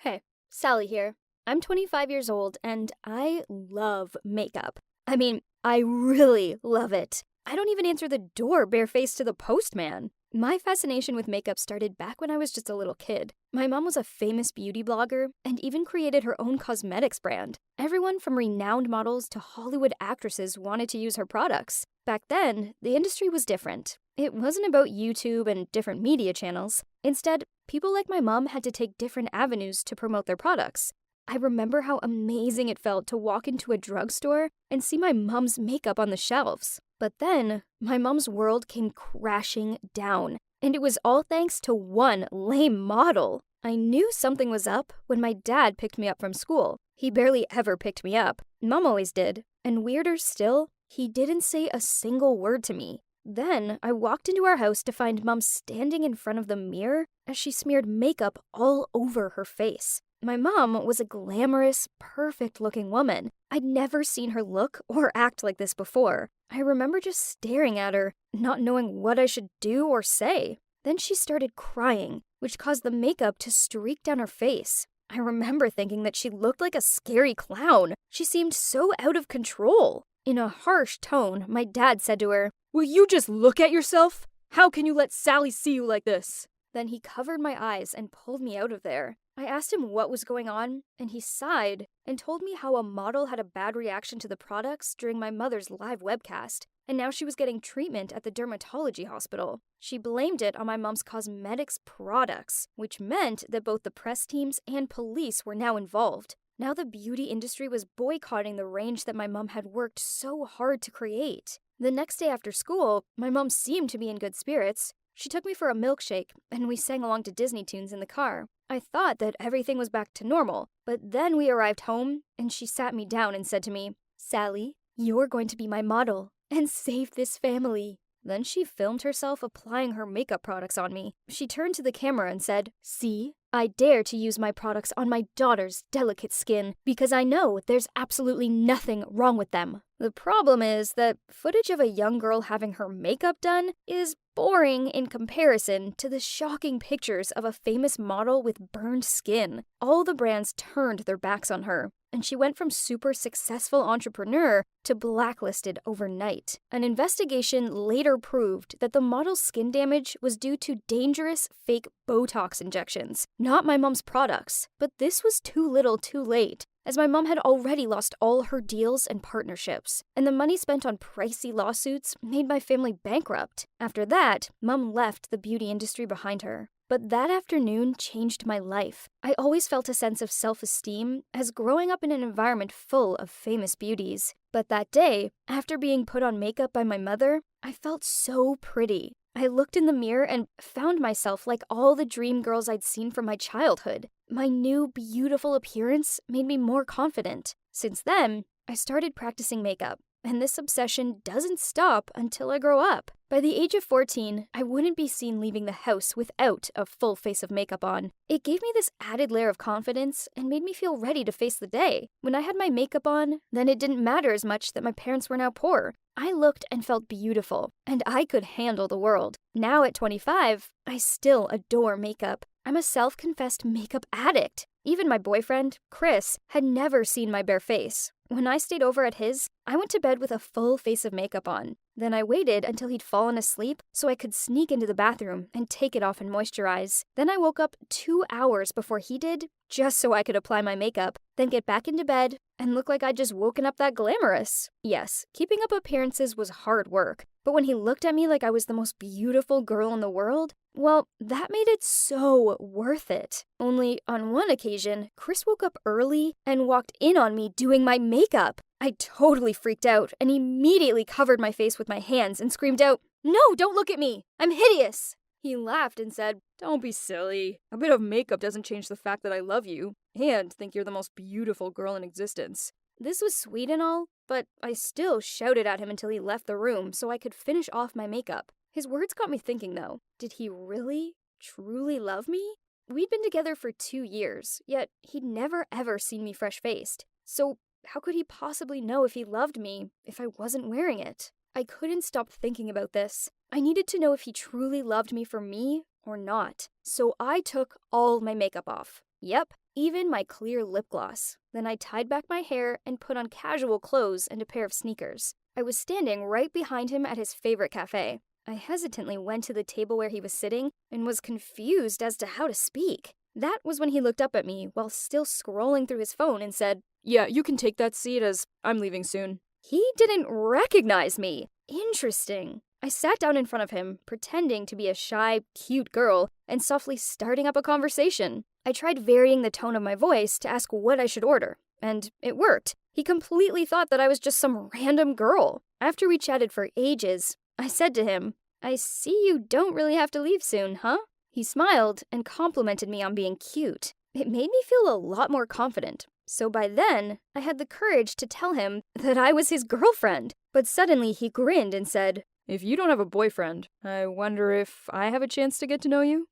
Hey, Sally here. I'm 25 years old and I love makeup. I really love it. I don't even answer the door barefaced to the postman. My fascination with makeup started back when I was just a little kid. My mom was a famous beauty blogger and even created her own cosmetics brand. Everyone from renowned models to Hollywood actresses wanted to use her products. Back then, the industry was different. It wasn't about YouTube and different media channels. Instead, people like my mom had to take different avenues to promote their products. I remember how amazing it felt to walk into a drugstore and see my mom's makeup on the shelves. But then, my mom's world came crashing down, and it was all thanks to one lame model. I knew something was up when my dad picked me up from school. He barely ever picked me up. Mom always did. And weirder still, he didn't say a single word to me. Then, I walked into our house to find Mom standing in front of the mirror as she smeared makeup all over her face. My mom was a glamorous, perfect-looking woman. I'd never seen her look or act like this before. I remember just staring at her, not knowing what I should do or say. Then she started crying, which caused the makeup to streak down her face. I remember thinking that she looked like a scary clown. She seemed so out of control. In a harsh tone, my dad said to her, "Will you just look at yourself? How can you let Sally see you like this?" Then he covered my eyes and pulled me out of there. I asked him what was going on, and he sighed and told me how a model had a bad reaction to the products during my mother's live webcast, and now she was getting treatment at the dermatology hospital. She blamed it on my mom's cosmetics products, which meant that both the press teams and police were now involved. Now the beauty industry was boycotting the range that my mom had worked so hard to create. The next day after school, my mom seemed to be in good spirits. She took me for a milkshake, and we sang along to Disney tunes in the car. I thought that everything was back to normal, but then we arrived home, and she sat me down and said to me, "Sally, you're going to be my model and save this family." Then she filmed herself applying her makeup products on me. She turned to the camera and said, "See, I dare to use my products on my daughter's delicate skin because I know there's absolutely nothing wrong with them." The problem is that footage of a young girl having her makeup done is boring in comparison to the shocking pictures of a famous model with burned skin. All the brands turned their backs on her, and she went from super successful entrepreneur to blacklisted overnight. An investigation later proved that the model's skin damage was due to dangerous fake Botox injections, not my mom's products. But this was too little too late, as my mom had already lost all her deals and partnerships, and the money spent on pricey lawsuits made my family bankrupt. After that, Mom left the beauty industry behind her. But that afternoon changed my life. I always felt a sense of self-esteem as growing up in an environment full of famous beauties. But that day, after being put on makeup by my mother, I felt so pretty. I looked in the mirror and found myself like all the dream girls I'd seen from my childhood. My new, beautiful appearance made me more confident. Since then, I started practicing makeup, and this obsession doesn't stop until I grow up. By the age of 14, I wouldn't be seen leaving the house without a full face of makeup on. It gave me this added layer of confidence and made me feel ready to face the day. When I had my makeup on, then it didn't matter as much that my parents were now poor. I looked and felt beautiful, and I could handle the world. Now at 25, I still adore makeup. I'm a self-confessed makeup addict. Even my boyfriend, Chris, had never seen my bare face. When I stayed over at his, I went to bed with a full face of makeup on. Then I waited until he'd fallen asleep so I could sneak into the bathroom and take it off and moisturize. Then I woke up 2 hours before he did, just so I could apply my makeup, then get back into bed and look like I'd just woken up that glamorous. Yes, keeping up appearances was hard work, but when he looked at me like I was the most beautiful girl in the world, well, that made it so worth it. Only on one occasion, Chris woke up early and walked in on me doing my makeup. I totally freaked out and immediately covered my face with my hands and screamed out, "No, don't look at me! I'm hideous!" He laughed and said, "Don't be silly. A bit of makeup doesn't change the fact that I love you and think you're the most beautiful girl in existence." This was sweet and all, but I still shouted at him until he left the room so I could finish off my makeup. His words got me thinking though, did he really, truly love me? We'd been together for 2 years, yet he'd never ever seen me fresh-faced. So how could he possibly know if he loved me if I wasn't wearing it? I couldn't stop thinking about this. I needed to know if he truly loved me for me or not. So I took all my makeup off. Yep, even my clear lip gloss. Then I tied back my hair and put on casual clothes and a pair of sneakers. I was standing right behind him at his favorite cafe. I hesitantly went to the table where he was sitting and was confused as to how to speak. That was when he looked up at me while still scrolling through his phone and said, "Yeah, you can take that seat as I'm leaving soon." He didn't recognize me. Interesting. I sat down in front of him, pretending to be a shy, cute girl, and softly starting up a conversation. I tried varying the tone of my voice to ask what I should order, and it worked. He completely thought that I was just some random girl. After we chatted for ages, I said to him, "I see you don't really have to leave soon, huh?" He smiled and complimented me on being cute. It made me feel a lot more confident. So by then, I had the courage to tell him that I was his girlfriend. But suddenly he grinned and said, "If you don't have a boyfriend, I wonder if I have a chance to get to know you?"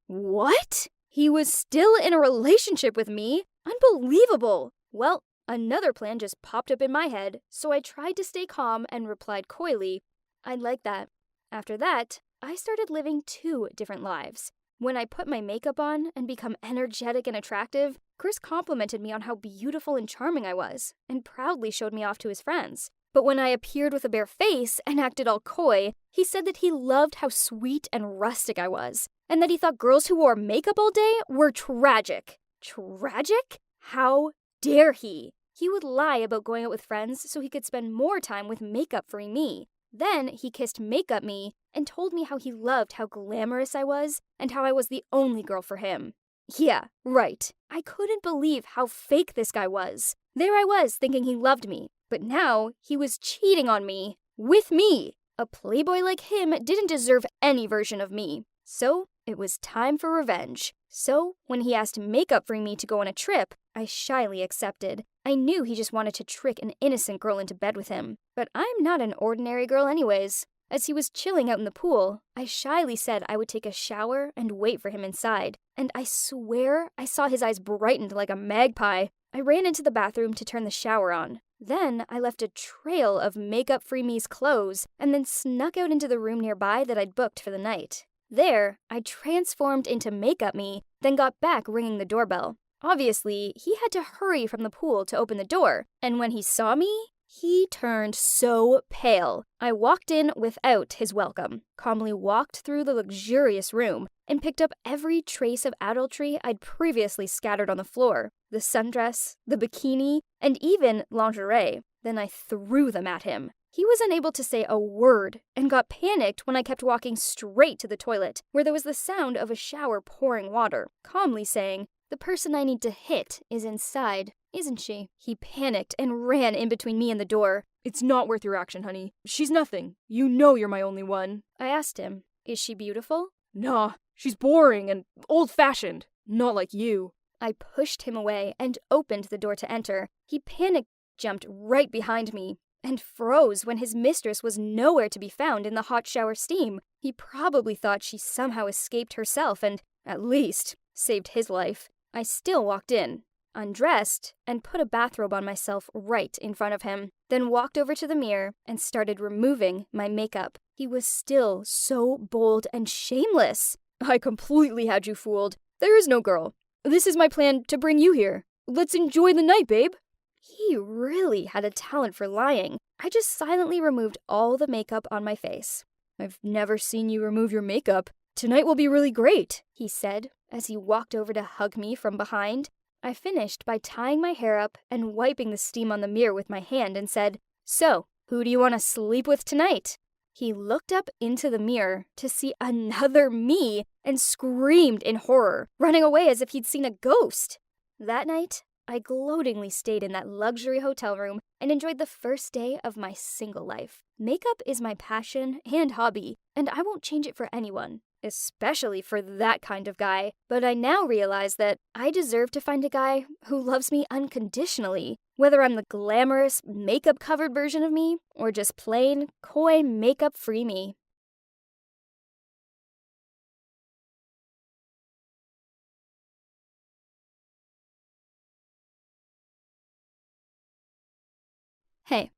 "What? He was still in a relationship with me? Unbelievable!" Well, another plan just popped up in my head, so I tried to stay calm and replied coyly, "I'd like that." After that, I started living 2 different lives. When I put my makeup on and become energetic and attractive, Chris complimented me on how beautiful and charming I was, and proudly showed me off to his friends. But when I appeared with a bare face and acted all coy, he said that he loved how sweet and rustic I was, and that he thought girls who wore makeup all day were tragic. Tragic? How dare he? He would lie about going out with friends so he could spend more time with makeup-free me. Then he kissed Makeup Me and told me how he loved how glamorous I was and how I was the only girl for him. Yeah, right. I couldn't believe how fake this guy was. There I was thinking he loved me, but now he was cheating on me. With me! A playboy like him didn't deserve any version of me. So it was time for revenge. So when he asked Makeup-free me to go on a trip, I shyly accepted. I knew he just wanted to trick an innocent girl into bed with him. But I'm not an ordinary girl anyways. As he was chilling out in the pool, I shyly said I would take a shower and wait for him inside. And I swear I saw his eyes brightened like a magpie. I ran into the bathroom to turn the shower on. Then I left a trail of Makeup-free me's clothes and then snuck out into the room nearby that I'd booked for the night. There, I transformed into Makeup Me, then got back ringing the doorbell. Obviously, he had to hurry from the pool to open the door, and when he saw me, he turned so pale. I walked in without his welcome, calmly walked through the luxurious room, and picked up every trace of adultery I'd previously scattered on the floor. The sundress, the bikini, and even lingerie. Then I threw them at him. He was unable to say a word and got panicked when I kept walking straight to the toilet, where there was the sound of a shower pouring water, calmly saying, "The person I need to hit is inside, isn't she?" He panicked and ran in between me and the door. "It's not worth your action, honey. She's nothing. You know you're my only one." I asked him, "Is she beautiful?" "Nah, she's boring and old-fashioned. Not like you." I pushed him away and opened the door to enter. He panicked, jumped right behind me, and froze when his mistress was nowhere to be found in the hot shower steam. He probably thought she somehow escaped herself and, at least, saved his life. I still walked in, undressed, and put a bathrobe on myself right in front of him, then walked over to the mirror and started removing my makeup. He was still so bold and shameless. "I completely had you fooled. There is no girl. This is my plan to bring you here. Let's enjoy the night, babe." He really had a talent for lying. I just silently removed all the makeup on my face. "I've never seen you remove your makeup. Tonight will be really great," he said as he walked over to hug me from behind. I finished by tying my hair up and wiping the steam on the mirror with my hand and said, "So, who do you want to sleep with tonight?" He looked up into the mirror to see another me and screamed in horror, running away as if he'd seen a ghost. That night, I gloatingly stayed in that luxury hotel room and enjoyed the first day of my single life. Makeup is my passion and hobby, and I won't change it for anyone, especially for that kind of guy. But I now realize that I deserve to find a guy who loves me unconditionally, whether I'm the glamorous, makeup-covered version of me or just plain, coy, makeup-free me. Hey,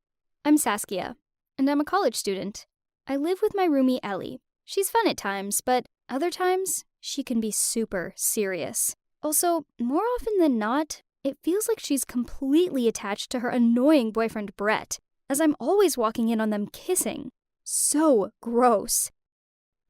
I'm Saskia, and I'm a college student. I live with my roomie Ellie. She's fun at times, but other times, she can be super serious. Also, more often than not, it feels like she's completely attached to her annoying boyfriend Brett, as I'm always walking in on them kissing. So gross.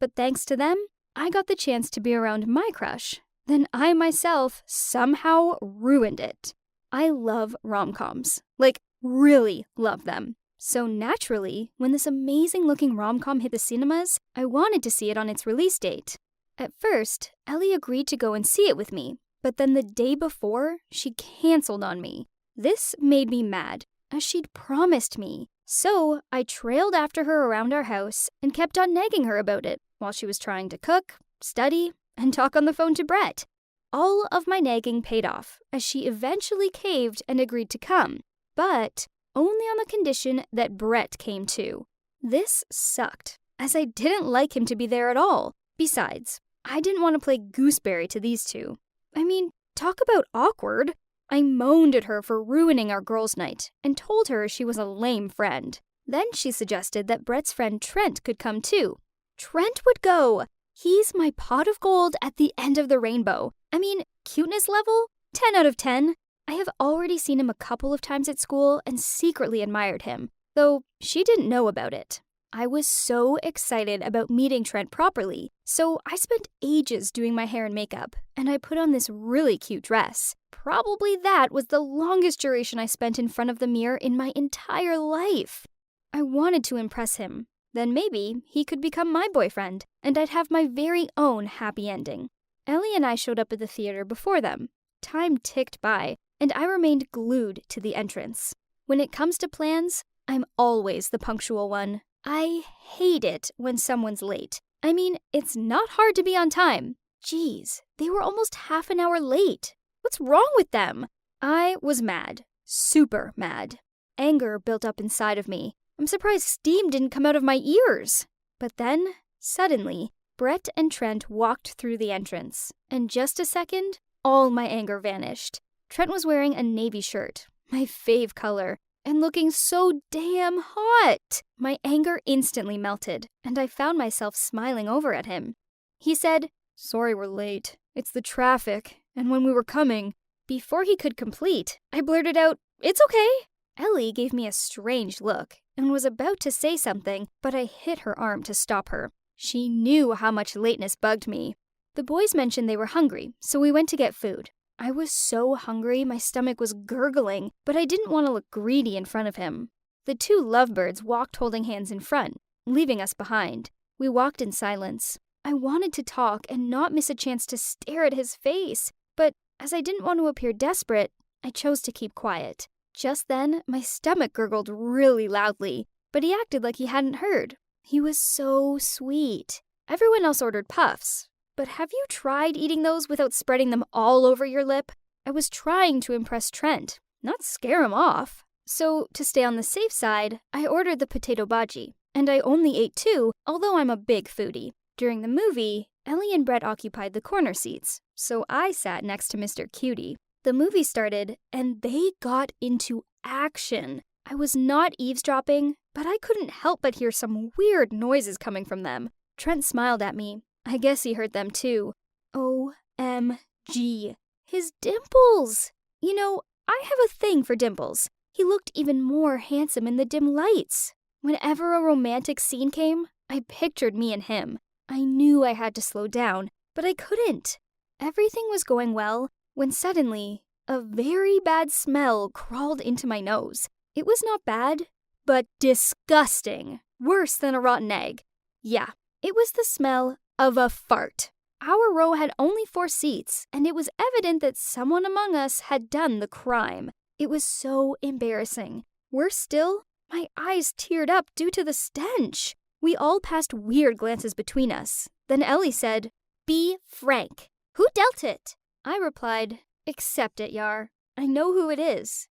But thanks to them, I got the chance to be around my crush. Then I myself somehow ruined it. I love rom-coms. Like, really love them. So naturally, when this amazing-looking rom-com hit the cinemas, I wanted to see it on its release date. At first, Ellie agreed to go and see it with me, but then the day before, she canceled on me. This made me mad, as she'd promised me. So I trailed after her around our house and kept on nagging her about it while she was trying to cook, study, and talk on the phone to Brett. All of my nagging paid off, as she eventually caved and agreed to come, but only on the condition that Brett came too. This sucked, as I didn't like him to be there at all. Besides, I didn't want to play gooseberry to these two. I mean, talk about awkward. I moaned at her for ruining our girls' night and told her she was a lame friend. Then she suggested that Brett's friend Trent could come too. Trent would go! He's my pot of gold at the end of the rainbow. I mean, cuteness level? 10 out of 10. I have already seen him a couple of times at school and secretly admired him, though she didn't know about it. I was so excited about meeting Trent properly, so I spent ages doing my hair and makeup, and I put on this really cute dress. Probably that was the longest duration I spent in front of the mirror in my entire life. I wanted to impress him. Then maybe he could become my boyfriend, and I'd have my very own happy ending. Ellie and I showed up at the theater before them. Time ticked by, and I remained glued to the entrance. When it comes to plans, I'm always the punctual one. I hate it when someone's late. I mean, it's not hard to be on time. Jeez, they were almost half an hour late. What's wrong with them? I was mad. Super mad. Anger built up inside of me. I'm surprised steam didn't come out of my ears. But then, suddenly, Brett and Trent walked through the entrance. And just a second, all my anger vanished. Trent was wearing a navy shirt, my fave color, and looking so damn hot. My anger instantly melted, and I found myself smiling over at him. He said, "Sorry we're late. It's the traffic, and when we were coming..." Before he could complete, I blurted out, "It's okay." Ellie gave me a strange look and was about to say something, but I hit her arm to stop her. She knew how much lateness bugged me. The boys mentioned they were hungry, so we went to get food. I was so hungry, my stomach was gurgling, but I didn't want to look greedy in front of him. The two lovebirds walked holding hands in front, leaving us behind. We walked in silence. I wanted to talk and not miss a chance to stare at his face, but as I didn't want to appear desperate, I chose to keep quiet. Just then, my stomach gurgled really loudly, but he acted like he hadn't heard. He was so sweet. Everyone else ordered puffs. But have you tried eating those without spreading them all over your lip? I was trying to impress Trent, not scare him off. So, to stay on the safe side, I ordered the potato bhaji, and I only ate 2, although I'm a big foodie. During the movie, Ellie and Brett occupied the corner seats, so I sat next to Mr. Cutie. The movie started, and they got into action. I was not eavesdropping, but I couldn't help but hear some weird noises coming from them. Trent smiled at me. I guess he heard them too. OMG. His dimples! You know, I have a thing for dimples. He looked even more handsome in the dim lights. Whenever a romantic scene came, I pictured me and him. I knew I had to slow down, but I couldn't. Everything was going well when suddenly a very bad smell crawled into my nose. It was not bad, but disgusting. Worse than a rotten egg. Yeah, it was the smell of a fart. Our row had only 4 seats, and it was evident that someone among us had done the crime. It was so embarrassing. Worse still, my eyes teared up due to the stench. We all passed weird glances between us. Then Ellie said, "Be frank. Who dealt it?" I replied, "Accept it, Yar. I know who it is."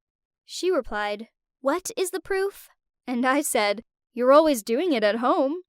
She replied, "What is the proof?" And I said, "You're always doing it at home."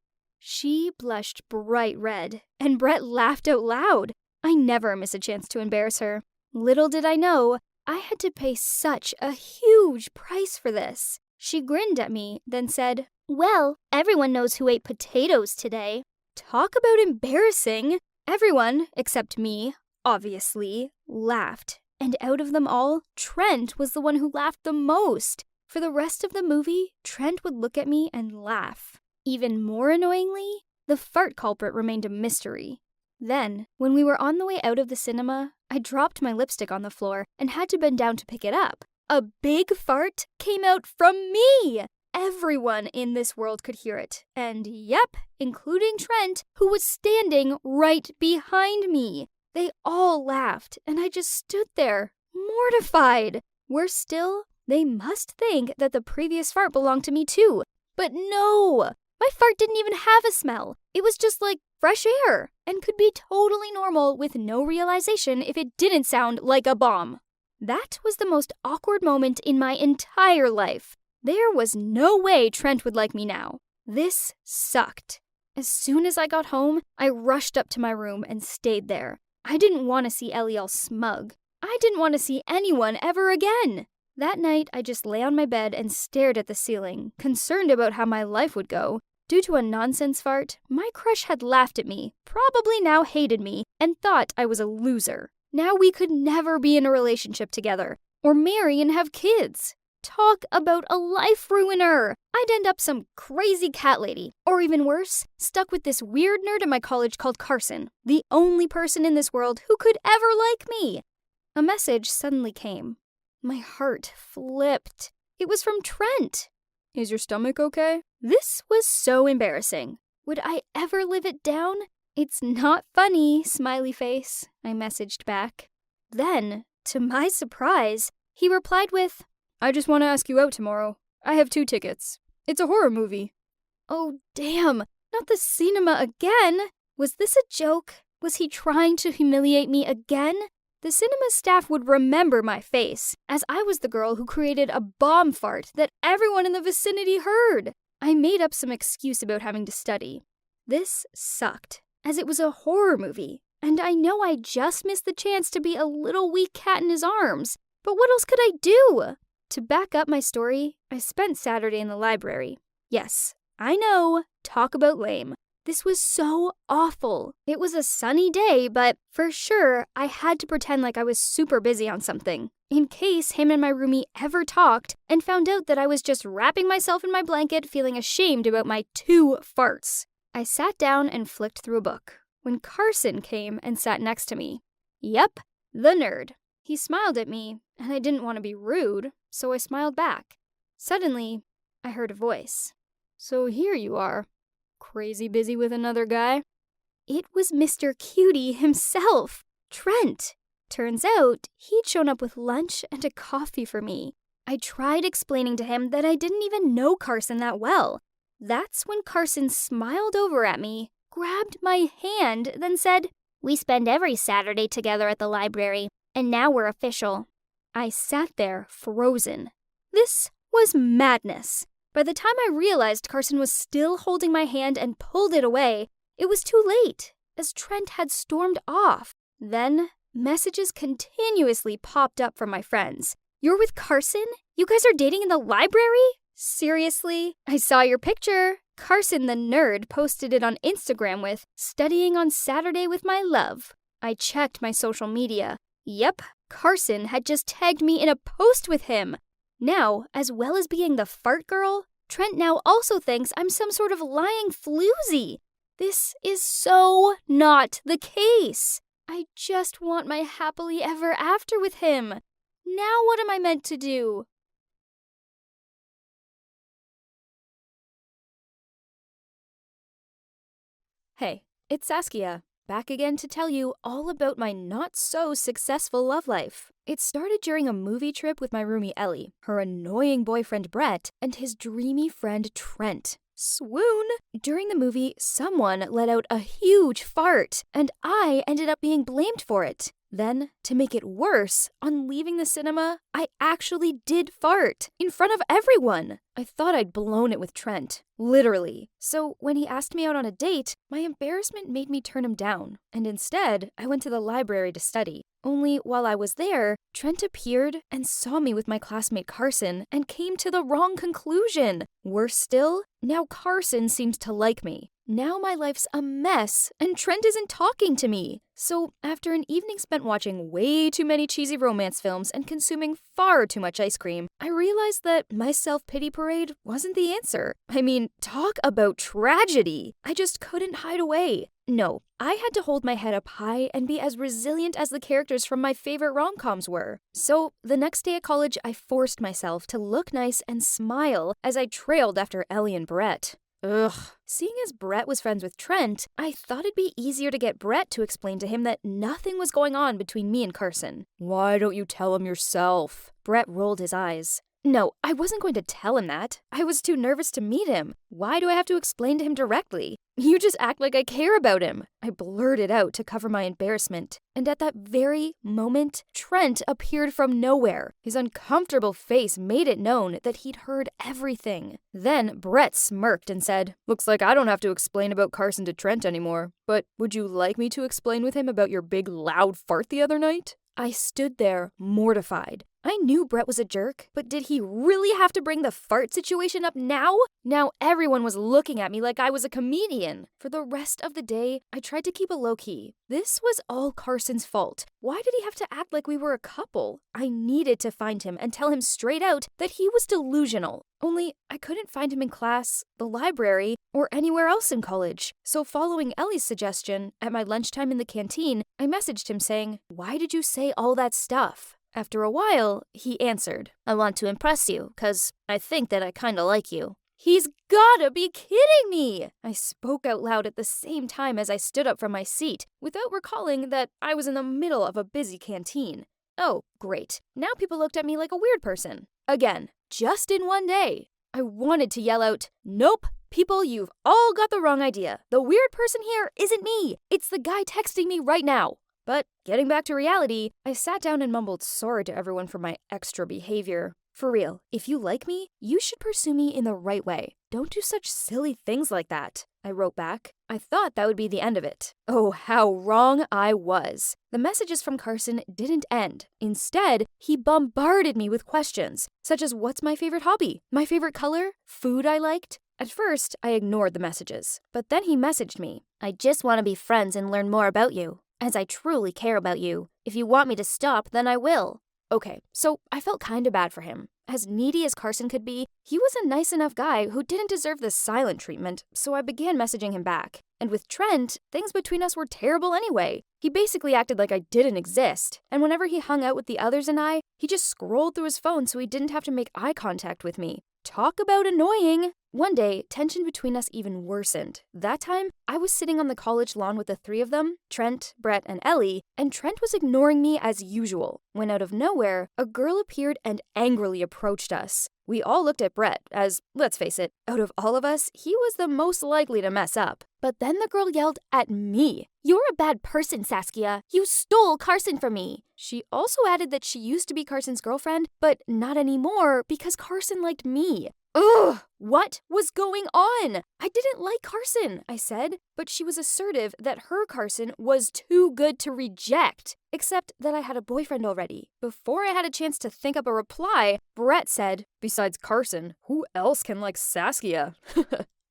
She blushed bright red, and Brett laughed out loud. I never miss a chance to embarrass her. Little did I know, I had to pay such a huge price for this. She grinned at me, then said, "Well, everyone knows who ate potatoes today." Talk about embarrassing. Everyone, except me, obviously, laughed. And out of them all, Trent was the one who laughed the most. For the rest of the movie, Trent would look at me and laugh. Even more annoyingly, the fart culprit remained a mystery. Then, when we were on the way out of the cinema, I dropped my lipstick on the floor and had to bend down to pick it up. A big fart came out from me! Everyone in this world could hear it. And yep, including Trent, who was standing right behind me. They all laughed, and I just stood there, mortified. Worse still, they must think that the previous fart belonged to me too. But no! My fart didn't even have a smell. It was just like fresh air, and could be totally normal with no realization if it didn't sound like a bomb. That was the most awkward moment in my entire life. There was no way Trent would like me now. This sucked. As soon as I got home, I rushed up to my room and stayed there. I didn't want to see Ellie all smug. I didn't want to see anyone ever again. That night, I just lay on my bed and stared at the ceiling, concerned about how my life would go. Due to a nonsense fart, my crush had laughed at me, probably now hated me, and thought I was a loser. Now we could never be in a relationship together, or marry and have kids. Talk about a life ruiner! I'd end up some crazy cat lady, or even worse, stuck with this weird nerd in my college called Carson, the only person in this world who could ever like me. A message suddenly came. My heart flipped. It was from Trent. Is your stomach okay? This was so embarrassing. Would I ever live it down? It's not funny, smiley face, I messaged back. Then, to my surprise, he replied with, I just want to ask you out tomorrow. I have 2 tickets. It's a horror movie. Oh, damn, not the cinema again. Was this a joke? Was he trying to humiliate me again? The cinema staff would remember my face, as I was the girl who created a bomb fart that everyone in the vicinity heard. I made up some excuse about having to study. This sucked, as it was a horror movie, and I know I just missed the chance to be a little weak cat in his arms. But what else could I do? To back up my story, I spent Saturday in the library. Yes, I know, talk about lame. This was so awful. It was a sunny day, but for sure, I had to pretend like I was super busy on something, in case him and my roomie ever talked and found out that I was just wrapping myself in my blanket feeling ashamed about my 2 farts. I sat down and flicked through a book, when Carson came and sat next to me. Yep, the nerd. He smiled at me, and I didn't want to be rude, so I smiled back. Suddenly, I heard a voice. So here you are. Crazy busy with another guy? It was Mr. Cutie himself, Trent. Turns out, he'd shown up with lunch and a coffee for me. I tried explaining to him that I didn't even know Carson that well. That's when Carson smiled over at me, grabbed my hand, then said, "We spend every Saturday together at the library, and now we're official." I sat there, frozen. This was madness. By the time I realized Carson was still holding my hand and pulled it away, it was too late, as Trent had stormed off. Then, messages continuously popped up from my friends. "You're with Carson? You guys are dating in the library? Seriously? I saw your picture." Carson the nerd posted it on Instagram with, "Studying on Saturday with my love." I checked my social media. Yep, Carson had just tagged me in a post with him. Now, as well as being the fart girl, Trent now also thinks I'm some sort of lying floozy. This is so not the case. I just want my happily ever after with him. Now what am I meant to do? Hey, it's Saskia, back again to tell you all about my not-so-successful love life. It started during a movie trip with my roomie Ellie, her annoying boyfriend Brett, and his dreamy friend Trent. Swoon! During the movie, someone let out a huge fart, and I ended up being blamed for it. Then, to make it worse, on leaving the cinema, I actually did fart in front of everyone. I thought I'd blown it with Trent, literally. So when he asked me out on a date, my embarrassment made me turn him down, and instead, I went to the library to study. Only while I was there, Trent appeared and saw me with my classmate Carson and came to the wrong conclusion. Worse still, now Carson seems to like me. Now my life's a mess, and Trent isn't talking to me. So, after an evening spent watching way too many cheesy romance films and consuming far too much ice cream, I realized that my self-pity parade wasn't the answer. I mean, talk about tragedy. I just couldn't hide away. No, I had to hold my head up high and be as resilient as the characters from my favorite rom-coms were. So, the next day at college, I forced myself to look nice and smile as I trailed after Ellie and Brett. Ugh. Seeing as Brett was friends with Trent, I thought it'd be easier to get Brett to explain to him that nothing was going on between me and Carson. Why don't you tell him yourself? Brett rolled his eyes. No, I wasn't going to tell him that. I was too nervous to meet him. Why do I have to explain to him directly? You just act like I care about him. I blurted out to cover my embarrassment. And at that very moment, Trent appeared from nowhere. His uncomfortable face made it known that he'd heard everything. Then Brett smirked and said, "Looks like I don't have to explain about Carson to Trent anymore. But would you like me to explain with him about your big loud fart the other night?" I stood there, mortified. I knew Brett was a jerk, but did he really have to bring the fart situation up now? Now everyone was looking at me like I was a comedian. For the rest of the day, I tried to keep a low-key. This was all Carson's fault. Why did he have to act like we were a couple? I needed to find him and tell him straight out that he was delusional. Only I couldn't find him in class, the library, or anywhere else in college. So following Ellie's suggestion, at my lunchtime in the canteen, I messaged him saying, "Why did you say all that stuff?" After a while, he answered, "I want to impress you, 'cause I think that I kinda like you." He's gotta be kidding me! I spoke out loud at the same time as I stood up from my seat, without recalling that I was in the middle of a busy canteen. Oh, great. Now people looked at me like a weird person. Again, just in one day. I wanted to yell out, "Nope! People, you've all got the wrong idea. The weird person here isn't me. It's the guy texting me right now." But getting back to reality, I sat down and mumbled sorry to everyone for my extra behavior. For real, if you like me, you should pursue me in the right way. Don't do such silly things like that. I wrote back. I thought that would be the end of it. Oh, how wrong I was. The messages from Carson didn't end. Instead, he bombarded me with questions, such as what's my favorite hobby, my favorite color, food I liked. At first, I ignored the messages, but then he messaged me. "I just want to be friends and learn more about you, as I truly care about you. If you want me to stop, then I will." Okay, so I felt kinda bad for him. As needy as Carson could be, he was a nice enough guy who didn't deserve the silent treatment, so I began messaging him back. And with Trent, things between us were terrible anyway. He basically acted like I didn't exist, and whenever he hung out with the others and I, he just scrolled through his phone so he didn't have to make eye contact with me. Talk about annoying! One day, tension between us even worsened. That time, I was sitting on the college lawn with the three of them, Trent, Brett, and Ellie, and Trent was ignoring me as usual, when out of nowhere, a girl appeared and angrily approached us. We all looked at Brett, as, let's face it, out of all of us, he was the most likely to mess up. But then the girl yelled at me. "You're a bad person, Saskia. You stole Carson from me." She also added that she used to be Carson's girlfriend, but not anymore because Carson liked me. Ugh! What was going on? I didn't like Carson, I said, but she was assertive that her Carson was too good to reject, except that I had a boyfriend already. Before I had a chance to think up a reply, Brett said, "Besides Carson, who else can like Saskia?"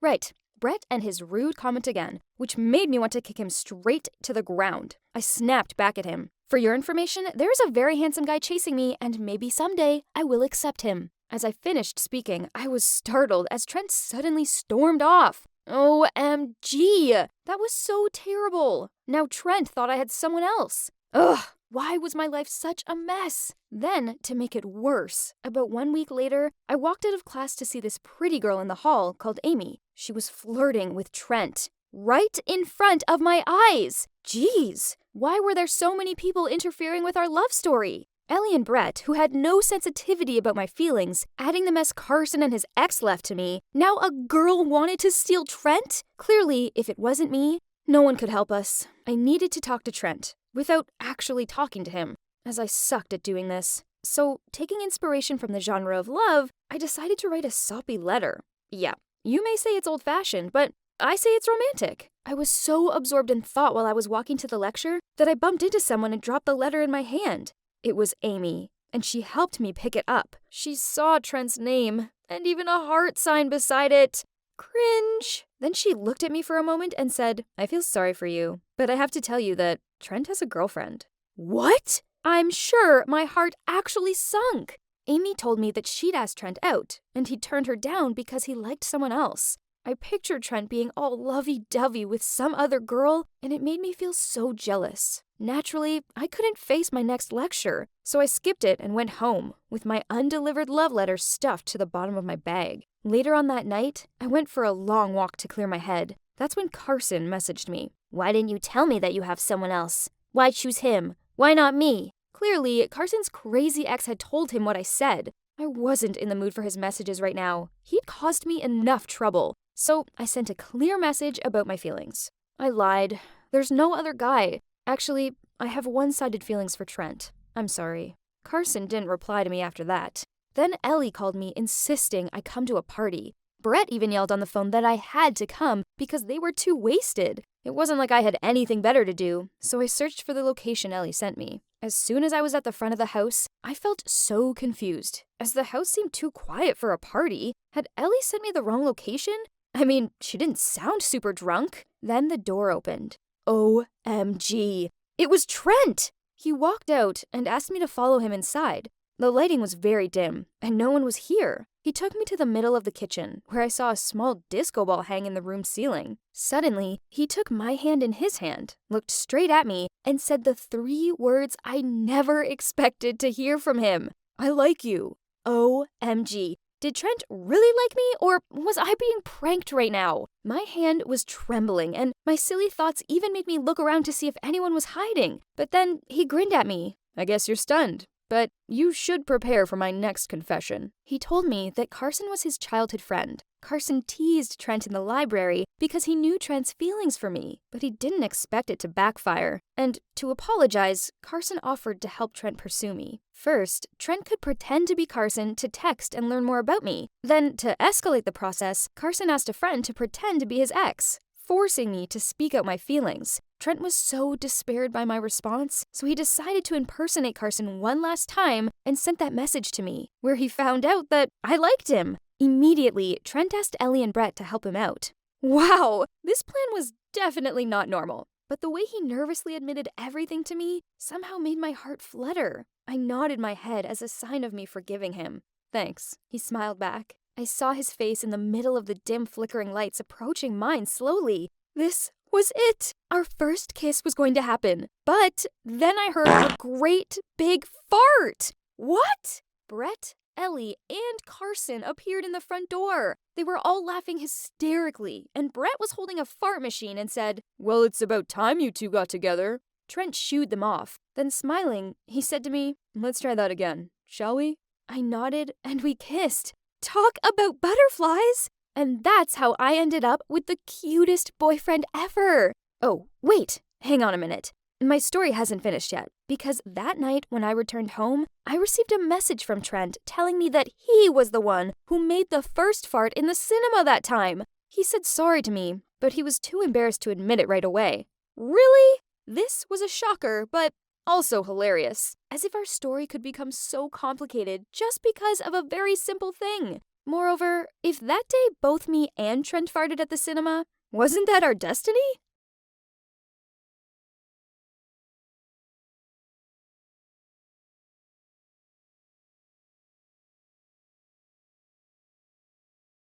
Right. Brett and his rude comment again, which made me want to kick him straight to the ground. I snapped back at him. "For your information, there's a very handsome guy chasing me, and maybe someday I will accept him." As I finished speaking, I was startled as Trent suddenly stormed off. OMG! That was so terrible. Now Trent thought I had someone else. Ugh! Why was my life such a mess? Then, to make it worse, about 1 week later, I walked out of class to see this pretty girl in the hall called Amy. She was flirting with Trent. Right in front of my eyes! Jeez! Why were there so many people interfering with our love story? Ellie and Brett, who had no sensitivity about my feelings, adding the mess Carson and his ex left to me. Now a girl wanted to steal Trent? Clearly, if it wasn't me, no one could help us. I needed to talk to Trent, without actually talking to him, as I sucked at doing this. So, taking inspiration from the genre of love, I decided to write a soppy letter. Yeah, you may say it's old-fashioned, but I say it's romantic. I was so absorbed in thought while I was walking to the lecture that I bumped into someone and dropped the letter in my hand. It was Amy, and she helped me pick it up. She saw Trent's name, and even a heart sign beside it. Cringe. Then she looked at me for a moment and said, I feel sorry for you, but I have to tell you that Trent has a girlfriend. What? I'm sure my heart actually sunk. Amy told me that she'd asked Trent out, and he'd turned her down because he liked someone else. I pictured Trent being all lovey-dovey with some other girl, and it made me feel so jealous. Naturally, I couldn't face my next lecture, so I skipped it and went home, with my undelivered love letter stuffed to the bottom of my bag. Later on that night, I went for a long walk to clear my head. That's when Carson messaged me. Why didn't you tell me that you have someone else? Why choose him? Why not me? Clearly, Carson's crazy ex had told him what I said. I wasn't in the mood for his messages right now. He'd caused me enough trouble. So I sent a clear message about my feelings. I lied. There's no other guy. Actually, I have one-sided feelings for Trent. I'm sorry. Carson didn't reply to me after that. Then Ellie called me insisting I come to a party. Brett even yelled on the phone that I had to come because they were too wasted. It wasn't like I had anything better to do, so I searched for the location Ellie sent me. As soon as I was at the front of the house, I felt so confused, as the house seemed too quiet for a party. Had Ellie sent me the wrong location? I mean, she didn't sound super drunk. Then the door opened. OMG. It was Trent! He walked out and asked me to follow him inside. The lighting was very dim, and no one was here. He took me to the middle of the kitchen, where I saw a small disco ball hang in the room ceiling. Suddenly, he took my hand in his hand, looked straight at me, and said the 3 words I never expected to hear from him. I like you. OMG. Did Trent really like me, or was I being pranked right now? My hand was trembling, and my silly thoughts even made me look around to see if anyone was hiding. But then he grinned at me. I guess you're stunned. But you should prepare for my next confession. He told me that Carson was his childhood friend. Carson teased Trent in the library because he knew Trent's feelings for me, but he didn't expect it to backfire. And to apologize, Carson offered to help Trent pursue me. First, Trent could pretend to be Carson to text and learn more about me. Then, to escalate the process, Carson asked a friend to pretend to be his ex, forcing me to speak out my feelings. Trent was so despaired by my response, so he decided to impersonate Carson one last time and sent that message to me, where he found out that I liked him. Immediately, Trent asked Ellie and Brett to help him out. Wow, this plan was definitely not normal, but the way he nervously admitted everything to me somehow made my heart flutter. I nodded my head as a sign of me forgiving him. Thanks, he smiled back. I saw his face in the middle of the dim flickering lights approaching mine slowly. This was it. Our first kiss was going to happen. But then I heard a great big fart. What? Brett, Ellie, and Carson appeared in the front door. They were all laughing hysterically, and Brett was holding a fart machine and said, "Well, it's about time you two got together." Trent shooed them off. Then smiling, he said to me, "Let's try that again, shall we?" I nodded and we kissed. Talk about butterflies! And that's how I ended up with the cutest boyfriend ever. Oh, wait, hang on a minute. My story hasn't finished yet, because that night when I returned home, I received a message from Trent telling me that he was the one who made the first fart in the cinema that time. He said sorry to me, but he was too embarrassed to admit it right away. Really? This was a shocker, but also hilarious. As if our story could become so complicated just because of a very simple thing. Moreover, if that day both me and Trent farted at the cinema, wasn't that our destiny?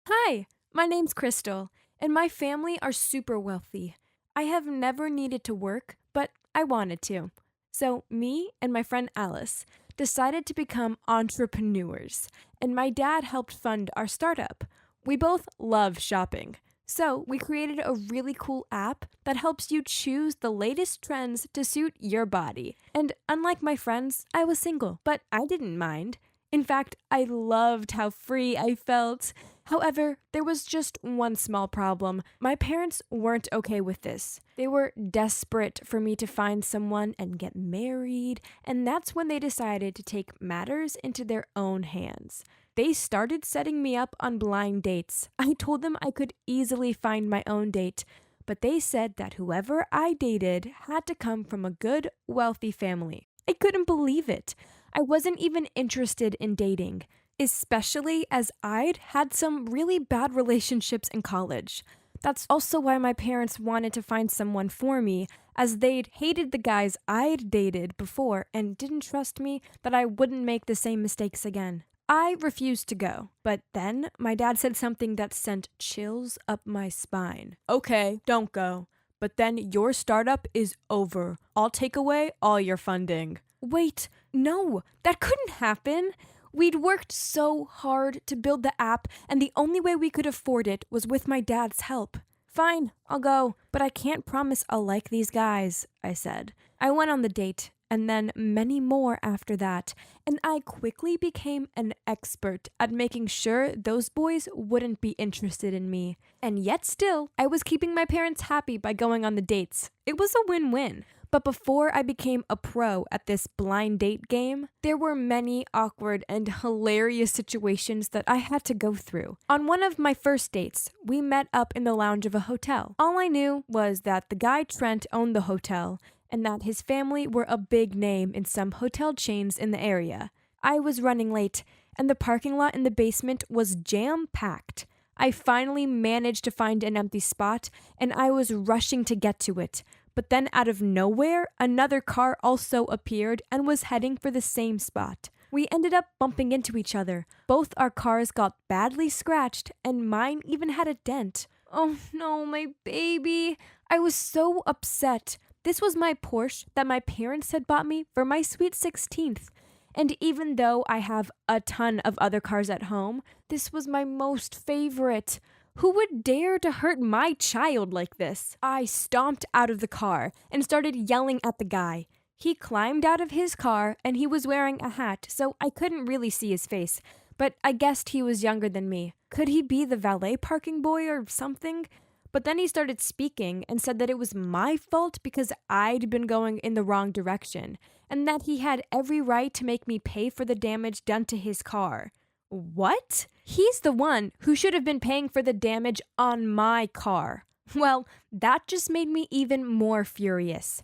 Hi, my name's Crystal, and my family are super wealthy. I have never needed to work, but I wanted to. So me and my friend Alice decided to become entrepreneurs, and my dad helped fund our startup. We both love shopping, so we created a really cool app that helps you choose the latest trends to suit your body. And unlike my friends, I was single, but I didn't mind. In fact, I loved how free I felt. However, there was just one small problem. My parents weren't okay with this. They were desperate for me to find someone and get married, and that's when they decided to take matters into their own hands. They started setting me up on blind dates. I told them I could easily find my own date, but they said that whoever I dated had to come from a good, wealthy family. I couldn't believe it. I wasn't even interested in dating, especially as I'd had some really bad relationships in college. That's also why my parents wanted to find someone for me, as they'd hated the guys I'd dated before and didn't trust me that I wouldn't make the same mistakes again. I refused to go, but then my dad said something that sent chills up my spine. Okay, don't go, but then your startup is over. I'll take away all your funding. Wait, no, that couldn't happen. We'd worked so hard to build the app, and the only way we could afford it was with my dad's help. Fine, I'll go, but I can't promise I'll like these guys, I said. I went on the date, and then many more after that, and I quickly became an expert at making sure those boys wouldn't be interested in me. And yet still, I was keeping my parents happy by going on the dates. It was a win-win. But before I became a pro at this blind date game, there were many awkward and hilarious situations that I had to go through. On one of my first dates, we met up in the lounge of a hotel. All I knew was that the guy Trent owned the hotel and that his family were a big name in some hotel chains in the area. I was running late, and the parking lot in the basement was jam-packed. I finally managed to find an empty spot, and I was rushing to get to it. But then out of nowhere, another car also appeared and was heading for the same spot. We ended up bumping into each other. Both our cars got badly scratched, and mine even had a dent. Oh no, my baby. I was so upset. This was my Porsche that my parents had bought me for my sweet 16th. And even though I have a ton of other cars at home, this was my most favorite. Who would dare to hurt my child like this? I stomped out of the car and started yelling at the guy. He climbed out of his car and he was wearing a hat, so I couldn't really see his face, but I guessed he was younger than me. Could he be the valet parking boy or something? But then he started speaking and said that it was my fault because I'd been going in the wrong direction, and that he had every right to make me pay for the damage done to his car. What? He's the one who should have been paying for the damage on my car. Well, that just made me even more furious.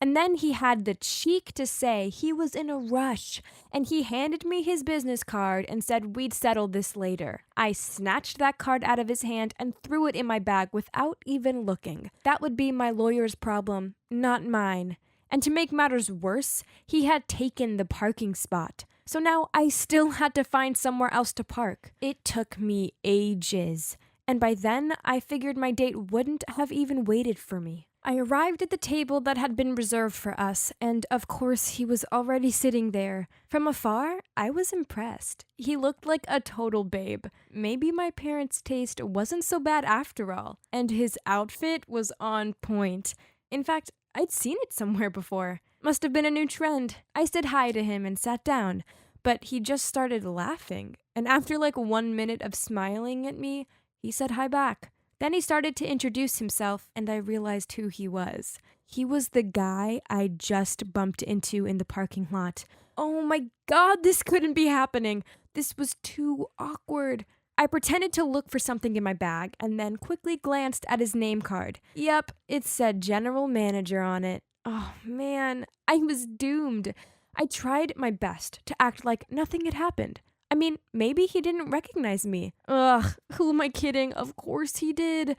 And then he had the cheek to say he was in a rush, and he handed me his business card and said we'd settle this later. I snatched that card out of his hand and threw it in my bag without even looking. That would be my lawyer's problem, not mine. And to make matters worse, he had taken the parking spot. So now I still had to find somewhere else to park. It took me ages, and by then I figured my date wouldn't have even waited for me. I arrived at the table that had been reserved for us, and of course he was already sitting there. From afar, I was impressed. He looked like a total babe. Maybe my parents' taste wasn't so bad after all, and his outfit was on point. In fact, I'd seen it somewhere before. Must have been a new trend. I said hi to him and sat down, but he just started laughing. And after like 1 minute of smiling at me, he said hi back. Then he started to introduce himself, and I realized who he was. He was the guy I just bumped into in the parking lot. Oh my God, this couldn't be happening. This was too awkward. I pretended to look for something in my bag and then quickly glanced at his name card. Yep, it said general manager on it. Oh man, I was doomed. I tried my best to act like nothing had happened. I mean, maybe he didn't recognize me. Ugh, who am I kidding? Of course he did.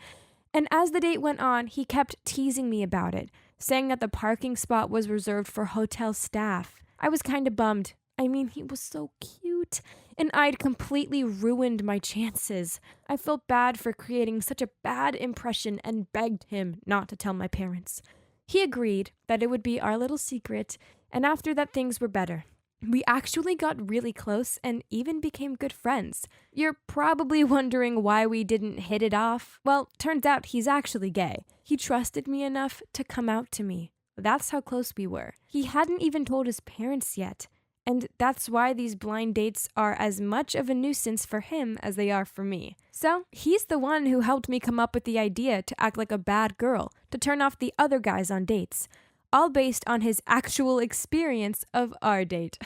And as the date went on, he kept teasing me about it, saying that the parking spot was reserved for hotel staff. I was kind of bummed. I mean, he was so cute, and I'd completely ruined my chances. I felt bad for creating such a bad impression and begged him not to tell my parents. He agreed that it would be our little secret, and after that things were better. We actually got really close and even became good friends. You're probably wondering why we didn't hit it off. Well, turns out he's actually gay. He trusted me enough to come out to me. That's how close we were. He hadn't even told his parents yet. And that's why these blind dates are as much of a nuisance for him as they are for me. So, he's the one who helped me come up with the idea to act like a bad girl, to turn off the other guys on dates. All based on his actual experience of our date.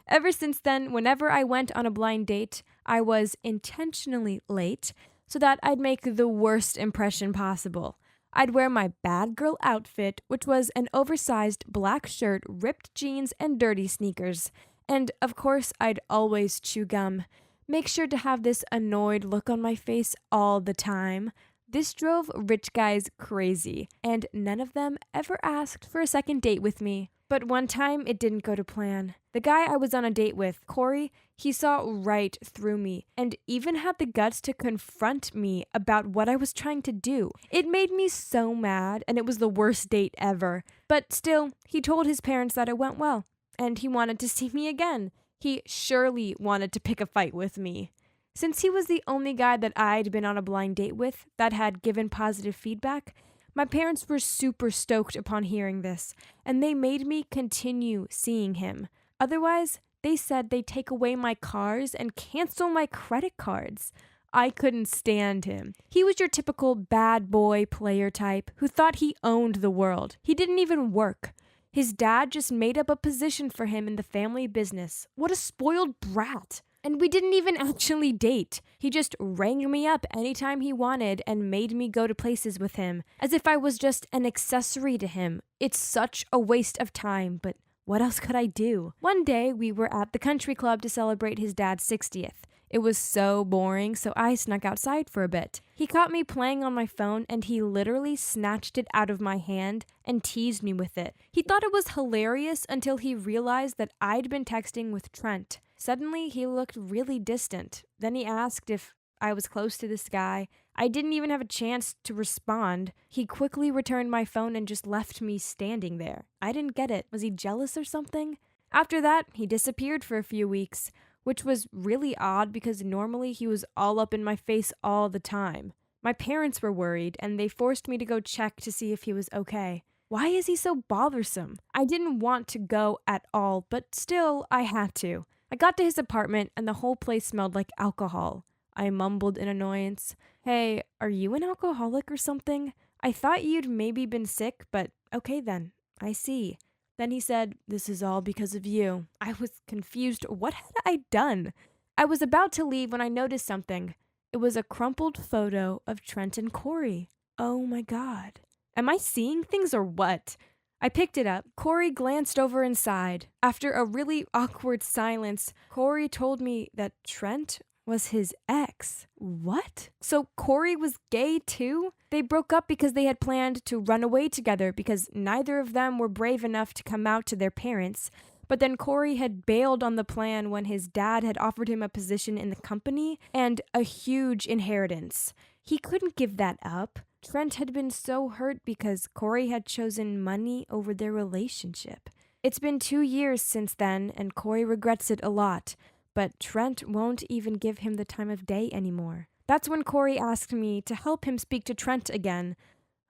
Ever since then, whenever I went on a blind date, I was intentionally late so that I'd make the worst impression possible. I'd wear my bad girl outfit, which was an oversized black shirt, ripped jeans, and dirty sneakers. And of course, I'd always chew gum. Make sure to have this annoyed look on my face all the time. This drove rich guys crazy, and none of them ever asked for a second date with me. But one time, it didn't go to plan. The guy I was on a date with, Corey, he saw right through me and even had the guts to confront me about what I was trying to do. It made me so mad, and it was the worst date ever. But still, he told his parents that it went well, and he wanted to see me again. He surely wanted to pick a fight with me. Since he was the only guy that I'd been on a blind date with that had given positive feedback, my parents were super stoked upon hearing this, and they made me continue seeing him. Otherwise, they said they'd take away my cars and cancel my credit cards. I couldn't stand him. He was your typical bad boy player type who thought he owned the world. He didn't even work. His dad just made up a position for him in the family business. What a spoiled brat. And we didn't even actually date. He just rang me up anytime he wanted and made me go to places with him, as if I was just an accessory to him. It's such a waste of time, but what else could I do? One day, we were at the country club to celebrate his dad's 60th. It was so boring, so I snuck outside for a bit. He caught me playing on my phone, and he literally snatched it out of my hand and teased me with it. He thought it was hilarious until he realized that I'd been texting with Trent. Suddenly, he looked really distant. Then he asked if I was close to this guy. I didn't even have a chance to respond. He quickly returned my phone and just left me standing there. I didn't get it. Was he jealous or something? After that, he disappeared for a few weeks, which was really odd because normally he was all up in my face all the time. My parents were worried, and they forced me to go check to see if he was okay. Why is he so bothersome? I didn't want to go at all, but still, I had to. I got to his apartment, and the whole place smelled like alcohol. I mumbled in annoyance, "Hey, are you an alcoholic or something? I thought you'd maybe been sick, but okay then, I see." Then he said, "This is all because of you." I was confused. What had I done? I was about to leave when I noticed something. It was a crumpled photo of Trent and Corey. Oh my God. Am I seeing things or what? I picked it up. Corey glanced over and sighed. After a really awkward silence, Corey told me that Trent was his ex. What? So Corey was gay too? They broke up because they had planned to run away together because neither of them were brave enough to come out to their parents. But then Corey had bailed on the plan when his dad had offered him a position in the company and a huge inheritance. He couldn't give that up. Trent had been so hurt because Corey had chosen money over their relationship. It's been 2 years since then, and Corey regrets it a lot, but Trent won't even give him the time of day anymore. That's when Corey asked me to help him speak to Trent again.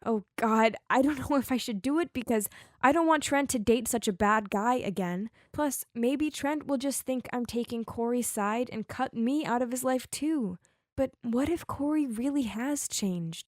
Oh God, I don't know if I should do it because I don't want Trent to date such a bad guy again. Plus, maybe Trent will just think I'm taking Corey's side and cut me out of his life too. But what if Corey really has changed?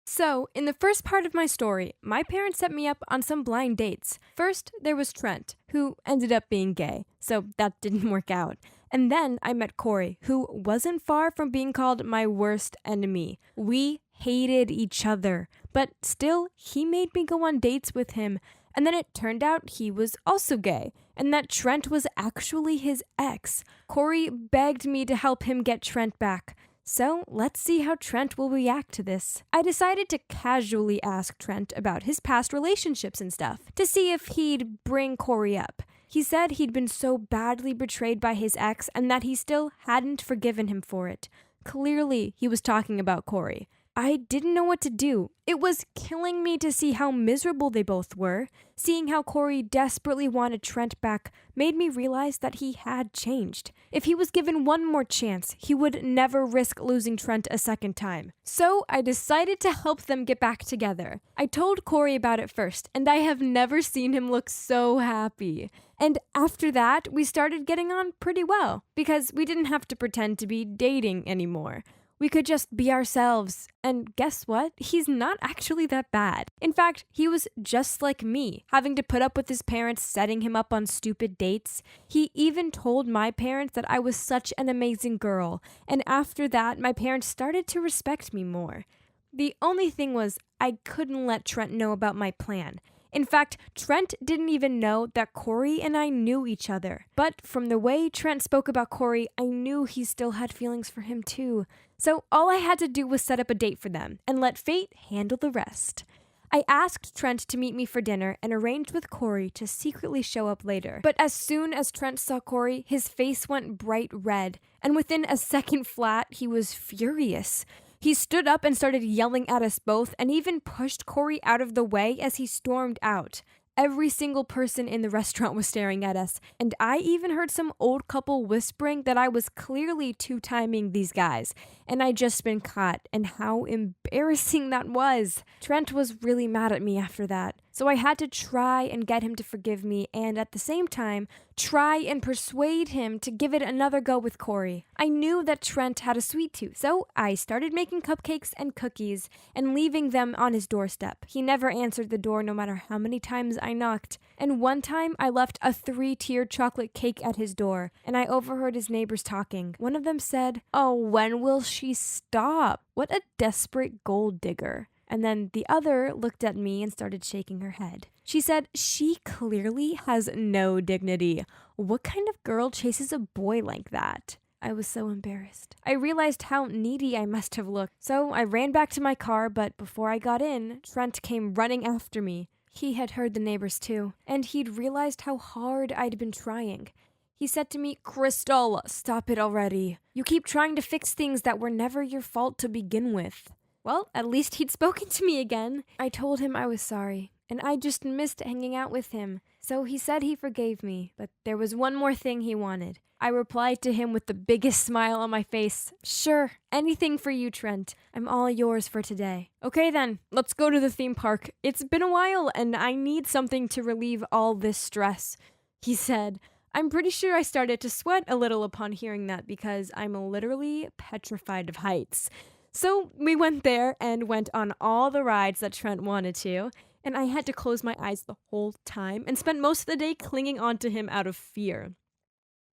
So, in the first part of my story, my parents set me up on some blind dates. First, there was Trent, who ended up being gay, so that didn't work out. And then I met Corey, who wasn't far from being called my worst enemy. We hated each other, but still, he made me go on dates with him. And then it turned out he was also gay, and that Trent was actually his ex. Corey begged me to help him get Trent back. So let's see how Trent will react to this. I decided to casually ask Trent about his past relationships and stuff, to see if he'd bring Corey up. He said he'd been so badly betrayed by his ex and that he still hadn't forgiven him for it. Clearly, he was talking about Corey. I didn't know what to do. It was killing me to see how miserable they both were. Seeing how Corey desperately wanted Trent back made me realize that he had changed. If he was given one more chance, he would never risk losing Trent a second time. So I decided to help them get back together. I told Corey about it first, and I have never seen him look so happy. And after that, we started getting on pretty well, because we didn't have to pretend to be dating anymore. We could just be ourselves. And guess what? He's not actually that bad. In fact, he was just like me, having to put up with his parents setting him up on stupid dates. He even told my parents that I was such an amazing girl. And after that, my parents started to respect me more. The only thing was, I couldn't let Trent know about my plan. In fact, Trent didn't even know that Corey and I knew each other. But from the way Trent spoke about Corey, I knew he still had feelings for him too. So all I had to do was set up a date for them and let fate handle the rest. I asked Trent to meet me for dinner and arranged with Corey to secretly show up later. But as soon as Trent saw Corey, his face went bright red, and within a second flat, he was furious. He stood up and started yelling at us both and even pushed Corey out of the way as he stormed out. Every single person in the restaurant was staring at us, and I even heard some old couple whispering that I was clearly two-timing these guys, and I'd just been caught, and how embarrassing that was. Trent was really mad at me after that, so I had to try and get him to forgive me, and at the same time, try and persuade him to give it another go with Corey. I knew that Trent had a sweet tooth, so I started making cupcakes and cookies and leaving them on his doorstep. He never answered the door no matter how many times I knocked. And one time I left a 3-tiered chocolate cake at his door, and I overheard his neighbors talking. One of them said, "Oh, when will she stop? What a desperate gold digger." And then the other looked at me and started shaking her head. She said, "She clearly has no dignity. What kind of girl chases a boy like that?" I was so embarrassed. I realized how needy I must have looked, so I ran back to my car, but before I got in, Trent came running after me. He had heard the neighbors too, and he'd realized how hard I'd been trying. He said to me, "Crystal, stop it already. You keep trying to fix things that were never your fault to begin with." Well, at least he'd spoken to me again. I told him I was sorry, and I just missed hanging out with him. So he said he forgave me, but there was one more thing he wanted. I replied to him with the biggest smile on my face. "Sure, anything for you, Trent. I'm all yours for today." "Okay then, let's go to the theme park. It's been a while, and I need something to relieve all this stress," he said. I'm pretty sure I started to sweat a little upon hearing that because I'm literally petrified of heights. So we went there and went on all the rides that Trent wanted to, and I had to close my eyes the whole time and spent most of the day clinging onto him out of fear.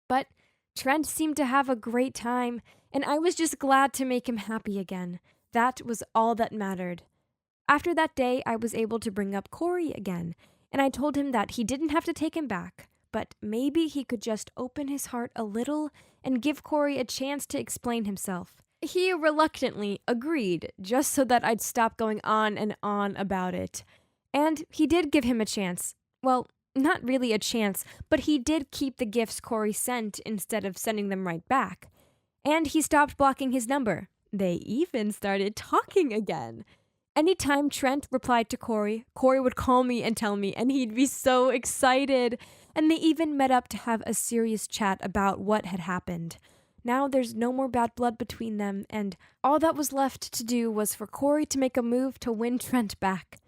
But Trent seemed to have a great time, and I was just glad to make him happy again. That was all that mattered. After that day, I was able to bring up Corey again, and I told him that he didn't have to take him back, but maybe he could just open his heart a little and give Corey a chance to explain himself. He reluctantly agreed, just so that I'd stop going on and on about it. And he did give him a chance. Well, not really a chance, but he did keep the gifts Corey sent instead of sending them right back. And he stopped blocking his number. They even started talking again. Anytime Trent replied to Corey, Corey would call me and tell me, and he'd be so excited. And they even met up to have a serious chat about what had happened. Now there's no more bad blood between them, and all that was left to do was for Corey to make a move to win Trent back.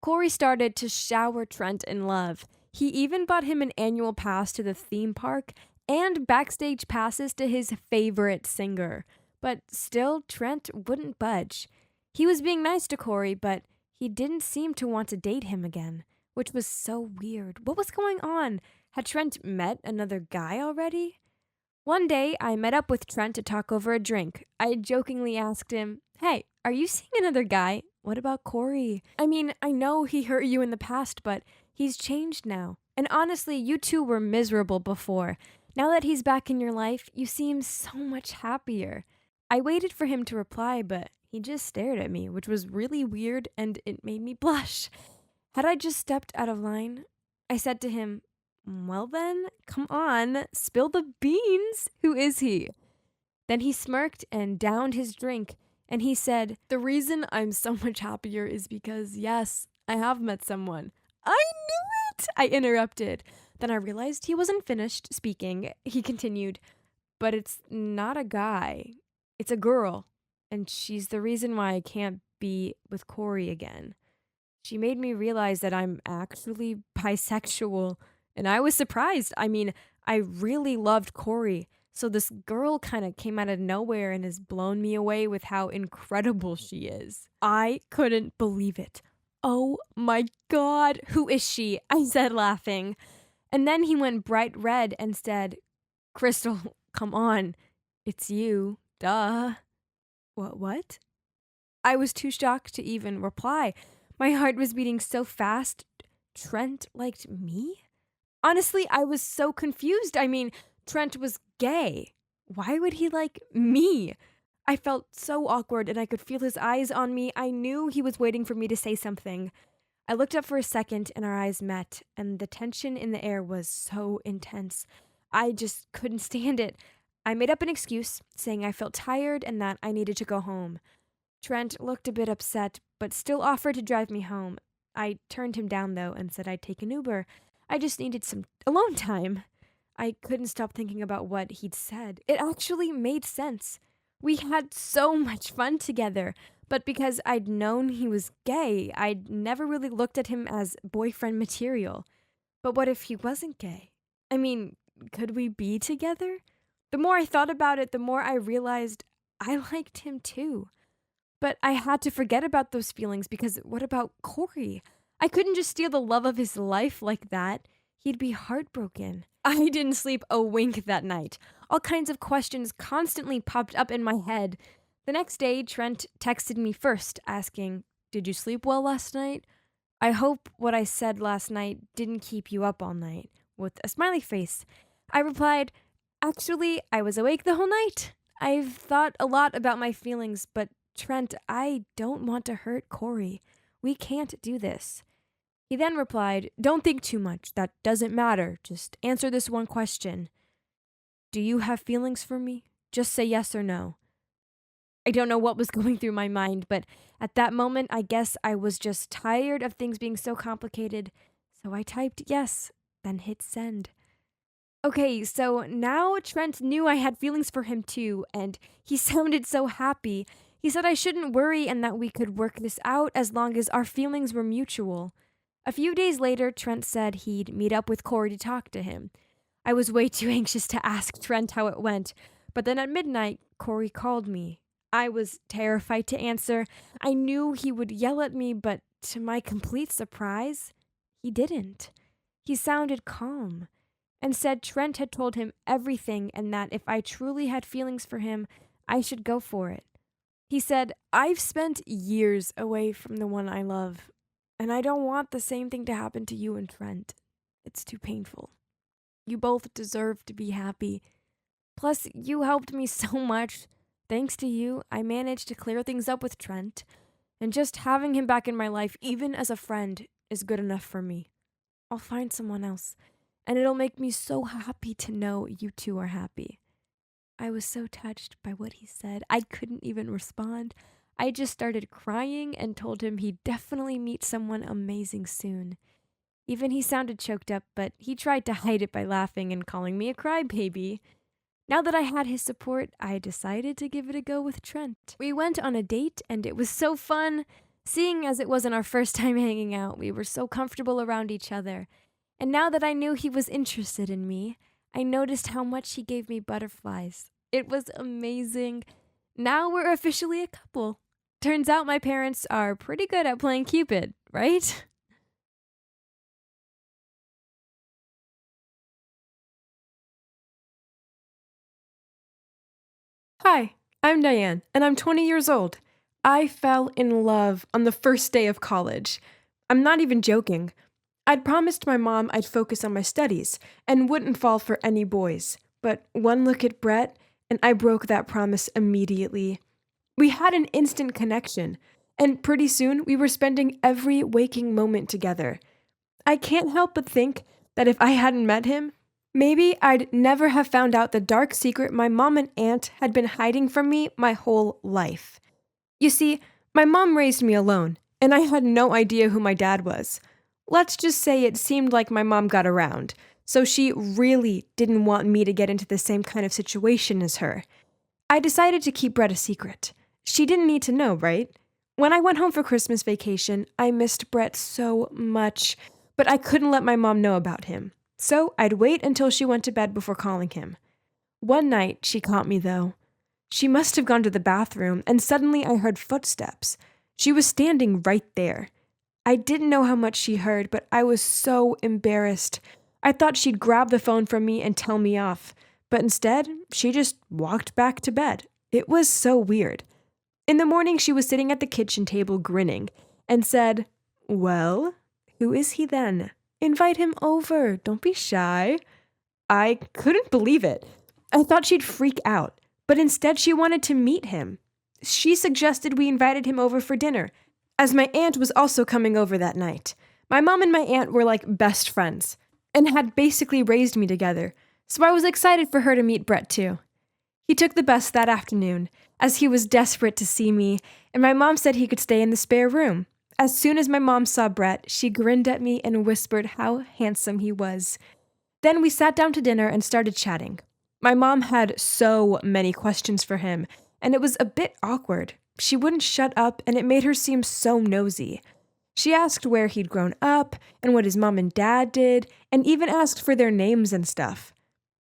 Corey started to shower Trent in love. He even bought him an annual pass to the theme park and backstage passes to his favorite singer. But still, Trent wouldn't budge. He was being nice to Corey, but he didn't seem to want to date him again, which was so weird. What was going on? Had Trent met another guy already? One day, I met up with Trent to talk over a drink. I jokingly asked him, "Hey, are you seeing another guy? What about Corey? I mean, I know he hurt you in the past, but he's changed now. And honestly, you two were miserable before. Now that he's back in your life, you seem so much happier." I waited for him to reply, but he just stared at me, which was really weird, and it made me blush. Had I just stepped out of line? I said to him, "Well then, come on, spill the beans. Who is he?" Then he smirked and downed his drink, and he said, "The reason I'm so much happier is because, yes, I have met someone." "I knew it!" I interrupted. Then I realized he wasn't finished speaking. He continued, "But it's not a guy. It's a girl, and she's the reason why I can't be with Corey again. She made me realize that I'm actually bisexual." And I was surprised. I mean, I really loved Corey. So this girl kind of came out of nowhere and has blown me away with how incredible she is. I couldn't believe it. "Oh my God, who is she?" I said, laughing. And then he went bright red and said, "Crystal, come on. It's you. Duh." What? I was too shocked to even reply. My heart was beating so fast. Trent liked me? Honestly, I was so confused. I mean, Trent was gay. Why would he like me? I felt so awkward and I could feel his eyes on me. I knew he was waiting for me to say something. I looked up for a second and our eyes met, and the tension in the air was so intense. I just couldn't stand it. I made up an excuse, saying I felt tired and that I needed to go home. Trent looked a bit upset, but still offered to drive me home. I turned him down, though, and said I'd take an Uber. I just needed some alone time. I couldn't stop thinking about what he'd said. It actually made sense. We had so much fun together, but because I'd known he was gay, I'd never really looked at him as boyfriend material. But what if he wasn't gay? I mean, could we be together? The more I thought about it, the more I realized I liked him too. But I had to forget about those feelings because what about Corey? I couldn't just steal the love of his life like that. He'd be heartbroken. I didn't sleep a wink that night. All kinds of questions constantly popped up in my head. The next day, Trent texted me first, asking, "Did you sleep well last night? I hope what I said last night didn't keep you up all night," with a smiley face. I replied, "Actually, I was awake the whole night. I've thought a lot about my feelings, but Trent, I don't want to hurt Corey. We can't do this." He then replied, "Don't think too much. That doesn't matter. Just answer this one question. Do you have feelings for me? Just say yes or no." I don't know what was going through my mind, but at that moment, I guess I was just tired of things being so complicated. So I typed yes, then hit send. Okay, so now Trent knew I had feelings for him too, and he sounded so happy. He said I shouldn't worry and that we could work this out as long as our feelings were mutual. A few days later, Trent said he'd meet up with Corey to talk to him. I was way too anxious to ask Trent how it went, but then at midnight, Corey called me. I was terrified to answer. I knew he would yell at me, but to my complete surprise, he didn't. He sounded calm and said Trent had told him everything and that if I truly had feelings for him, I should go for it. He said, "I've spent years away from the one I love, and I don't want the same thing to happen to you and Trent. It's too painful. You both deserve to be happy. Plus, you helped me so much. Thanks to you, I managed to clear things up with Trent, and just having him back in my life, even as a friend, is good enough for me. I'll find someone else, and it'll make me so happy to know you two are happy." I was so touched by what he said, I couldn't even respond. I just started crying and told him he'd definitely meet someone amazing soon. Even he sounded choked up, but he tried to hide it by laughing and calling me a crybaby. Now that I had his support, I decided to give it a go with Trent. We went on a date, and it was so fun. Seeing as it wasn't our first time hanging out, we were so comfortable around each other. And now that I knew he was interested in me, I noticed how much he gave me butterflies. It was amazing. Now we're officially a couple. Turns out my parents are pretty good at playing Cupid, right? Hi, I'm Diane, and I'm 20 years old. I fell in love on the first day of college. I'm not even joking. I'd promised my mom I'd focus on my studies and wouldn't fall for any boys. But one look at Brett, and I broke that promise immediately. We had an instant connection, and pretty soon we were spending every waking moment together. I can't help but think that if I hadn't met him, maybe I'd never have found out the dark secret my mom and aunt had been hiding from me my whole life. You see, my mom raised me alone, and I had no idea who my dad was. Let's just say it seemed like my mom got around, so she really didn't want me to get into the same kind of situation as her. I decided to keep Brett a secret. She didn't need to know, right? When I went home for Christmas vacation, I missed Brett so much, but I couldn't let my mom know about him. So I'd wait until she went to bed before calling him. One night, she caught me, though. She must have gone to the bathroom, and suddenly I heard footsteps. She was standing right there. I didn't know how much she heard, but I was so embarrassed. I thought she'd grab the phone from me and tell me off, but instead, she just walked back to bed. It was so weird. In the morning, she was sitting at the kitchen table grinning and said, "Well, Who is he then? Invite him over. Don't be shy. I couldn't believe it. I thought she'd freak out, but instead she wanted to meet him. She suggested we invited him over for dinner, as my aunt was also coming over that night. My mom and my aunt were like best friends, and had basically raised me together, so I was excited for her to meet Brett too. He took the bus that afternoon, as he was desperate to see me, and my mom said he could stay in the spare room. As soon as my mom saw Brett, she grinned at me and whispered how handsome he was. Then we sat down to dinner and started chatting. My mom had so many questions for him, and it was a bit awkward. She wouldn't shut up, and it made her seem so nosy. She asked where he'd grown up, and what his mom and dad did, and even asked for their names and stuff.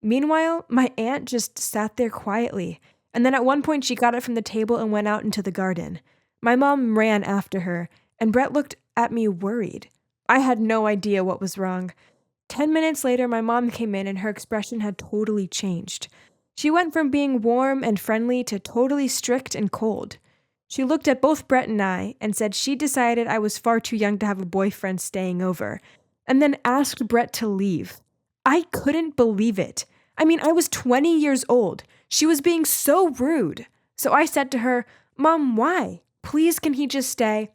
Meanwhile, my aunt just sat there quietly, and then at one point she got up from the table and went out into the garden. My mom ran after her, and Brett looked at me worried. I had no idea what was wrong. 10 minutes later, my mom came in and her expression had totally changed. She went from being warm and friendly to totally strict and cold. She looked at both Brett and I and said she decided I was far too young to have a boyfriend staying over, and then asked Brett to leave. I couldn't believe it. I mean, I was 20 years old. She was being so rude. So I said to her, "Mom, why? Please, can he just stay?"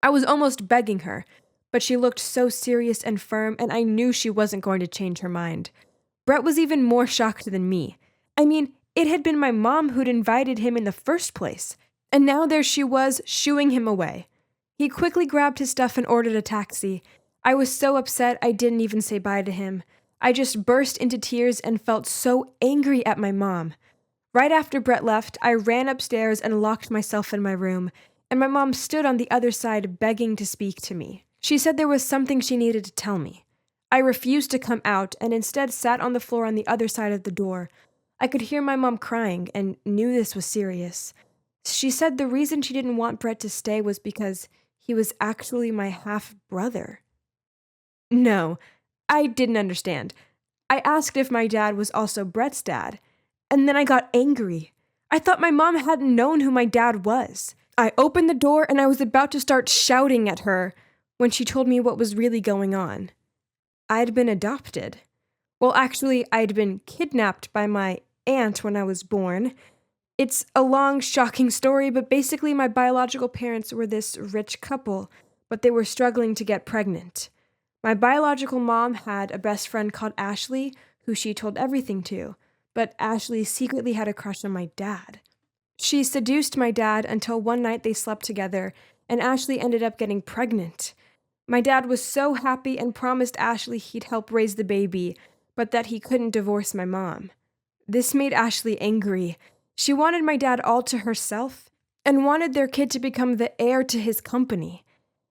I was almost begging her, but she looked so serious and firm, and I knew she wasn't going to change her mind. Brett was even more shocked than me. I mean, it had been my mom who'd invited him in the first place, and now there she was, shooing him away. He quickly grabbed his stuff and ordered a taxi. I was so upset I didn't even say bye to him. I just burst into tears and felt so angry at my mom. Right after Brett left, I ran upstairs and locked myself in my room, and my mom stood on the other side begging to speak to me. She said there was something she needed to tell me. I refused to come out and instead sat on the floor on the other side of the door. I could hear my mom crying and knew this was serious. She said the reason she didn't want Brett to stay was because he was actually my half-brother. No, I didn't understand. I asked if my dad was also Brett's dad, and then I got angry. I thought my mom hadn't known who my dad was. I opened the door and I was about to start shouting at her when she told me what was really going on. I'd been adopted. Well, actually, I'd been kidnapped by my aunt when I was born. It's a long, shocking story, but basically my biological parents were this rich couple, but they were struggling to get pregnant. My biological mom had a best friend called Ashley, who she told everything to, but Ashley secretly had a crush on my dad. She seduced my dad until one night they slept together, and Ashley ended up getting pregnant. My dad was so happy and promised Ashley he'd help raise the baby, but that he couldn't divorce my mom. This made Ashley angry. She wanted my dad all to herself and wanted their kid to become the heir to his company.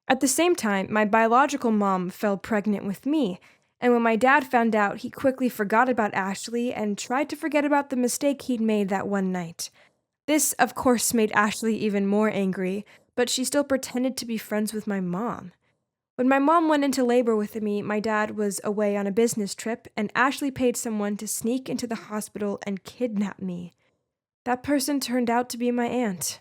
At the same time, my biological mom fell pregnant with me, and when my dad found out, he quickly forgot about Ashley and tried to forget about the mistake he'd made that one night. This, of course, made Ashley even more angry, but she still pretended to be friends with my mom. When my mom went into labor with me, my dad was away on a business trip, and Ashley paid someone to sneak into the hospital and kidnap me. That person turned out to be my aunt.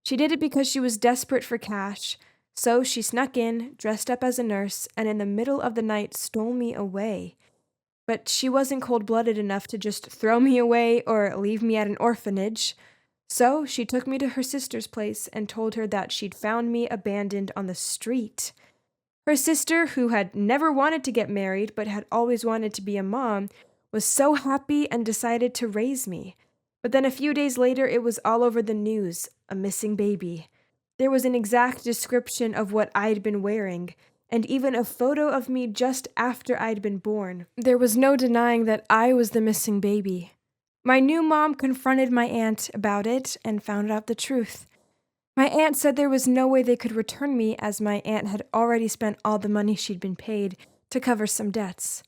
She did it because she was desperate for cash, so she snuck in, dressed up as a nurse, and in the middle of the night stole me away. But she wasn't cold-blooded enough to just throw me away or leave me at an orphanage. So she took me to her sister's place and told her that she'd found me abandoned on the street. Her sister, who had never wanted to get married but had always wanted to be a mom, was so happy and decided to raise me. But then a few days later, it was all over the news, a missing baby. There was an exact description of what I'd been wearing, and even a photo of me just after I'd been born. There was no denying that I was the missing baby. My new mom confronted my aunt about it and found out the truth. My aunt said there was no way they could return me as my aunt had already spent all the money she'd been paid to cover some debts.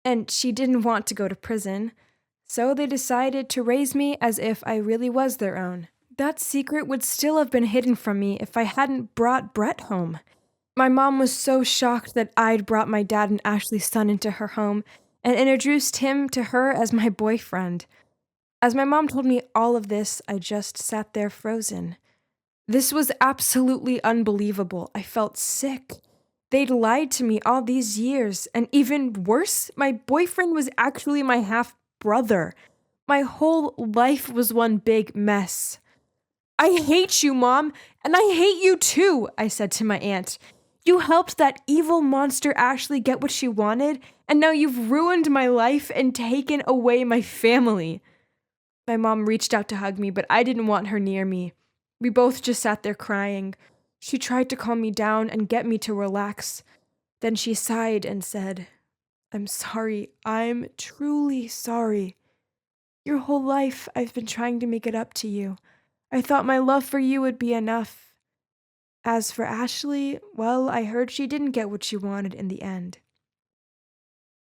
And she didn't want to go to prison, so they decided to raise me as if I really was their own. That secret would still have been hidden from me if I hadn't brought Brett home. My mom was so shocked that I'd brought my dad and Ashley's son into her home and introduced him to her as my boyfriend. As my mom told me all of this, I just sat there frozen. This was absolutely unbelievable. I felt sick. They'd lied to me all these years, and even worse, my boyfriend was actually my half-brother. My whole life was one big mess. "I hate you, Mom, and I hate you too," I said to my aunt. "You helped that evil monster Ashley get what she wanted, and now you've ruined my life and taken away my family." My mom reached out to hug me, but I didn't want her near me. We both just sat there crying. She tried to calm me down and get me to relax. Then she sighed and said, "I'm sorry. I'm truly sorry. Your whole life I've been trying to make it up to you. I thought my love for you would be enough. As for Ashley, well, I heard she didn't get what she wanted in the end."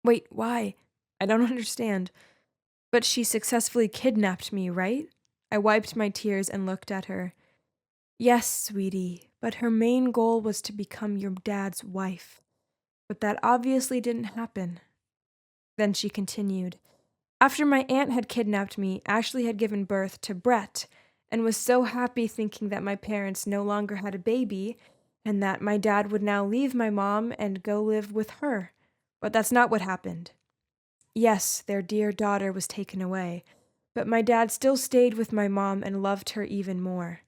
"Wait, why? I don't understand." "But she successfully kidnapped me, right?" I wiped my tears and looked at her. "Yes, sweetie, but her main goal was to become your dad's wife. But that obviously didn't happen." Then she continued, "After my aunt had kidnapped me, Ashley had given birth to Brett, and was so happy thinking that my parents no longer had a baby, and that my dad would now leave my mom and go live with her. But that's not what happened. Yes, their dear daughter was taken away, but my dad still stayed with my mom and loved her even more.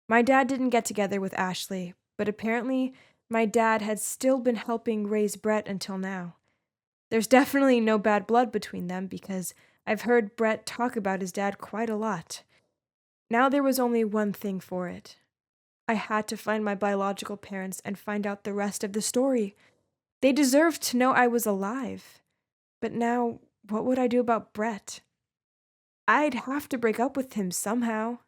My dad didn't get together with Ashley, but apparently my dad had still been helping raise Brett until now. There's definitely no bad blood between them because I've heard Brett talk about his dad quite a lot. Now there was only one thing for it. I had to find my biological parents and find out the rest of the story. They deserved to know I was alive. But now, what would I do about Brett? I'd have to break up with him somehow.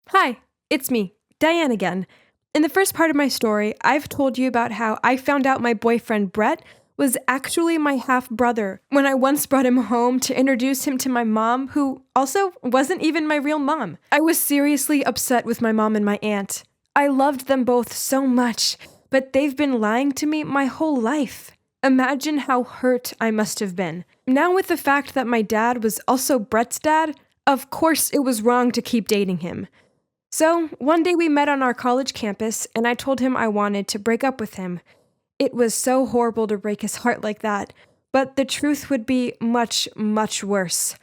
Hi, it's me, Diane again. In the first part of my story, I've told you about how I found out my boyfriend Brett was actually my half-brother when I once brought him home to introduce him to my mom, who also wasn't even my real mom. I was seriously upset with my mom and my aunt. I loved them both so much, but they've been lying to me my whole life. Imagine how hurt I must have been. Now with the fact that my dad was also Brett's dad, of course it was wrong to keep dating him. So, one day we met on our college campus, and I told him I wanted to break up with him. It was so horrible to break his heart like that, but the truth would be much, much worse.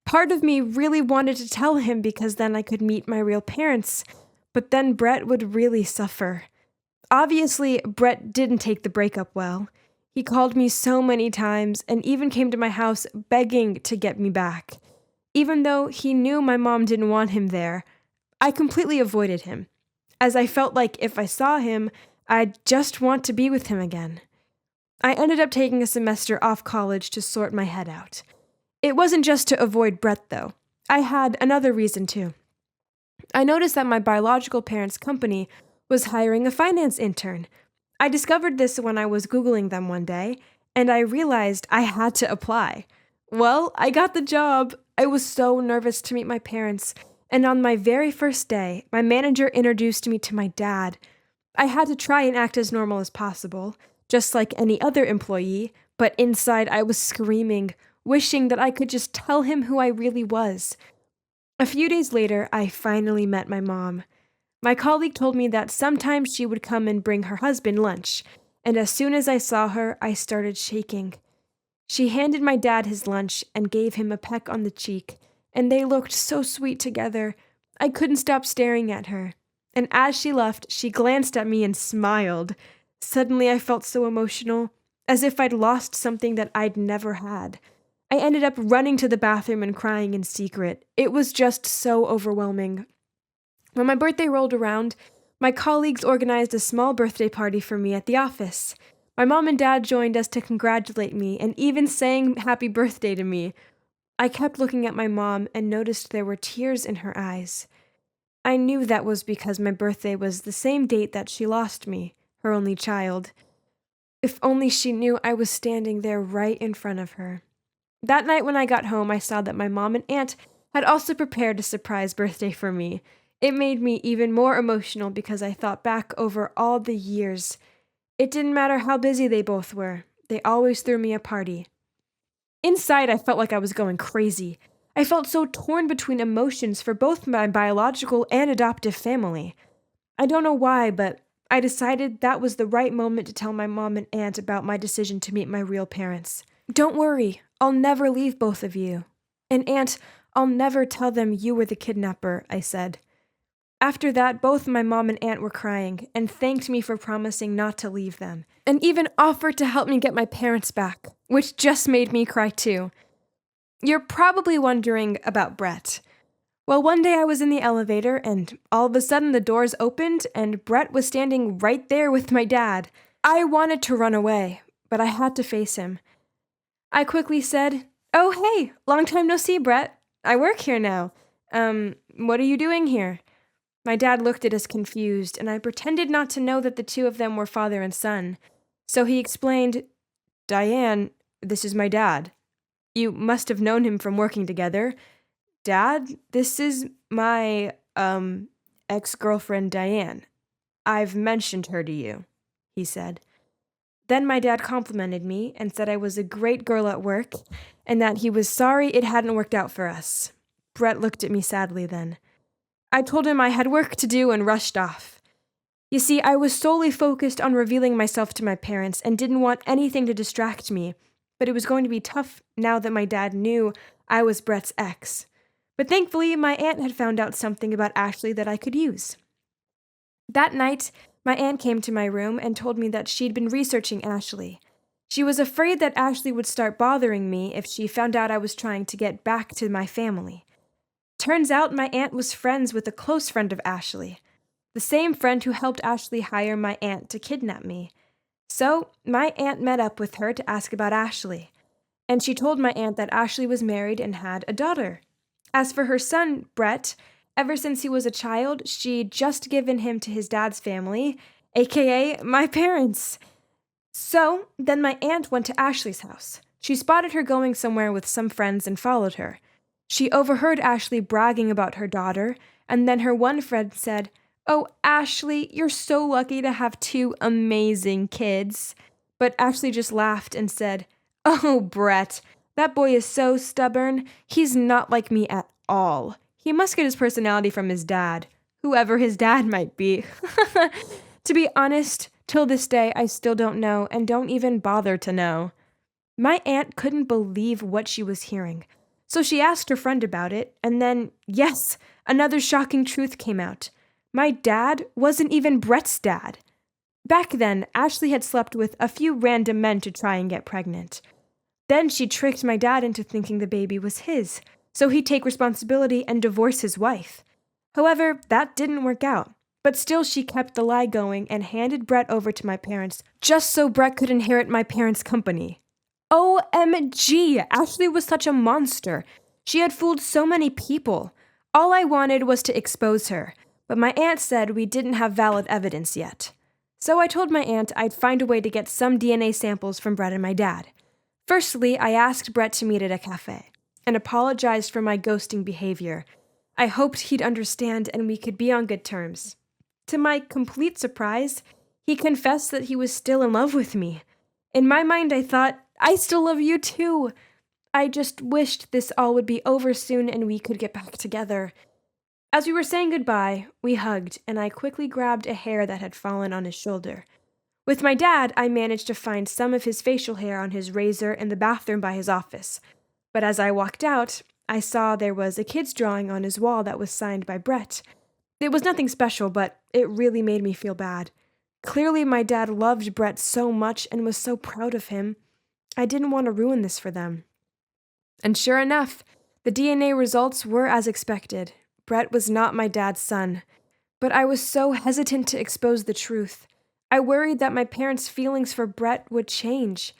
Part of me really wanted to tell him because then I could meet my real parents, but then Brett would really suffer. Obviously, Brett didn't take the breakup well. He called me so many times and even came to my house begging to get me back. Even though he knew my mom didn't want him there, I completely avoided him, as I felt like if I saw him, I'd just want to be with him again. I ended up taking a semester off college to sort my head out. It wasn't just to avoid Brett, though. I had another reason, too. I noticed that my biological parents' company was hiring a finance intern. I discovered this when I was Googling them one day, and I realized I had to apply. Well, I got the job. I was so nervous to meet my parents, and on my very first day, my manager introduced me to my dad. I had to try and act as normal as possible, just like any other employee, but inside I was screaming, wishing that I could just tell him who I really was. A few days later, I finally met my mom. My colleague told me that sometimes she would come and bring her husband lunch, and as soon as I saw her, I started shaking. She handed my dad his lunch and gave him a peck on the cheek, and they looked so sweet together. I couldn't stop staring at her. And as she left, she glanced at me and smiled. Suddenly I felt so emotional, as if I'd lost something that I'd never had. I ended up running to the bathroom and crying in secret. It was just so overwhelming. When my birthday rolled around, my colleagues organized a small birthday party for me at the office. My mom and dad joined us to congratulate me and even sang happy birthday to me. I kept looking at my mom and noticed there were tears in her eyes. I knew that was because my birthday was the same date that she lost me, her only child. If only she knew I was standing there right in front of her. That night when I got home, I saw that my mom and aunt had also prepared a surprise birthday for me. It made me even more emotional because I thought back over all the years. It didn't matter how busy they both were. They always threw me a party. Inside, I felt like I was going crazy. I felt so torn between emotions for both my biological and adoptive family. I don't know why, but I decided that was the right moment to tell my mom and aunt about my decision to meet my real parents. Don't worry, I'll never leave both of you. And Aunt, I'll never tell them you were the kidnapper, I said. After that, both my mom and aunt were crying and thanked me for promising not to leave them, and even offered to help me get my parents back, which just made me cry too. You're probably wondering about Brett. Well, one day I was in the elevator, and all of a sudden the doors opened, and Brett was standing right there with my dad. I wanted to run away, but I had to face him. I quickly said, "Oh, hey, long time no see, Brett. I work here now. What are you doing here?" My dad looked at us confused, and I pretended not to know that the two of them were father and son. So he explained, "Diane, this is my dad. You must have known him from working together. Dad, this is my, ex-girlfriend Diane. I've mentioned her to you," he said. Then my dad complimented me and said I was a great girl at work and that he was sorry it hadn't worked out for us. Brett looked at me sadly then. I told him I had work to do and rushed off. You see, I was solely focused on revealing myself to my parents and didn't want anything to distract me, but it was going to be tough now that my dad knew I was Brett's ex. But thankfully, my aunt had found out something about Ashley that I could use. That night, my aunt came to my room and told me that she'd been researching Ashley. She was afraid that Ashley would start bothering me if she found out I was trying to get back to my family. Turns out my aunt was friends with a close friend of Ashley, the same friend who helped Ashley hire my aunt to kidnap me. So my aunt met up with her to ask about Ashley, and she told my aunt that Ashley was married and had a daughter. As for her son, Brett, ever since he was a child, she'd just given him to his dad's family, aka my parents. So then my aunt went to Ashley's house. She spotted her going somewhere with some friends and followed her. She overheard Ashley bragging about her daughter, and then her one friend said, "Oh, Ashley, you're so lucky to have two amazing kids." But Ashley just laughed and said, "Oh, Brett, that boy is so stubborn. He's not like me at all. He must get his personality from his dad, whoever his dad might be." To be honest, till this day, I still don't know and don't even bother to know. My aunt couldn't believe what she was hearing. So she asked her friend about it, and then, yes, another shocking truth came out. My dad wasn't even Brett's dad. Back then, Ashley had slept with a few random men to try and get pregnant. Then she tricked my dad into thinking the baby was his, so he'd take responsibility and divorce his wife. However, that didn't work out, but still she kept the lie going and handed Brett over to my parents just so Brett could inherit my parents' company. OMG, Ashley was such a monster. She had fooled so many people. All I wanted was to expose her, but my aunt said we didn't have valid evidence yet. So I told my aunt I'd find a way to get some DNA samples from Brett and my dad. Firstly, I asked Brett to meet at a cafe and apologized for my ghosting behavior. I hoped he'd understand and we could be on good terms. To my complete surprise, he confessed that he was still in love with me. In my mind, I thought, I still love you too. I just wished this all would be over soon and we could get back together. As we were saying goodbye, we hugged, and I quickly grabbed a hair that had fallen on his shoulder. With my dad, I managed to find some of his facial hair on his razor in the bathroom by his office. But as I walked out, I saw there was a kid's drawing on his wall that was signed by Brett. It was nothing special, but it really made me feel bad. Clearly, my dad loved Brett so much and was so proud of him. I didn't want to ruin this for them. And sure enough, the DNA results were as expected. Brett was not my dad's son. But I was so hesitant to expose the truth. I worried that my parents' feelings for Brett would change.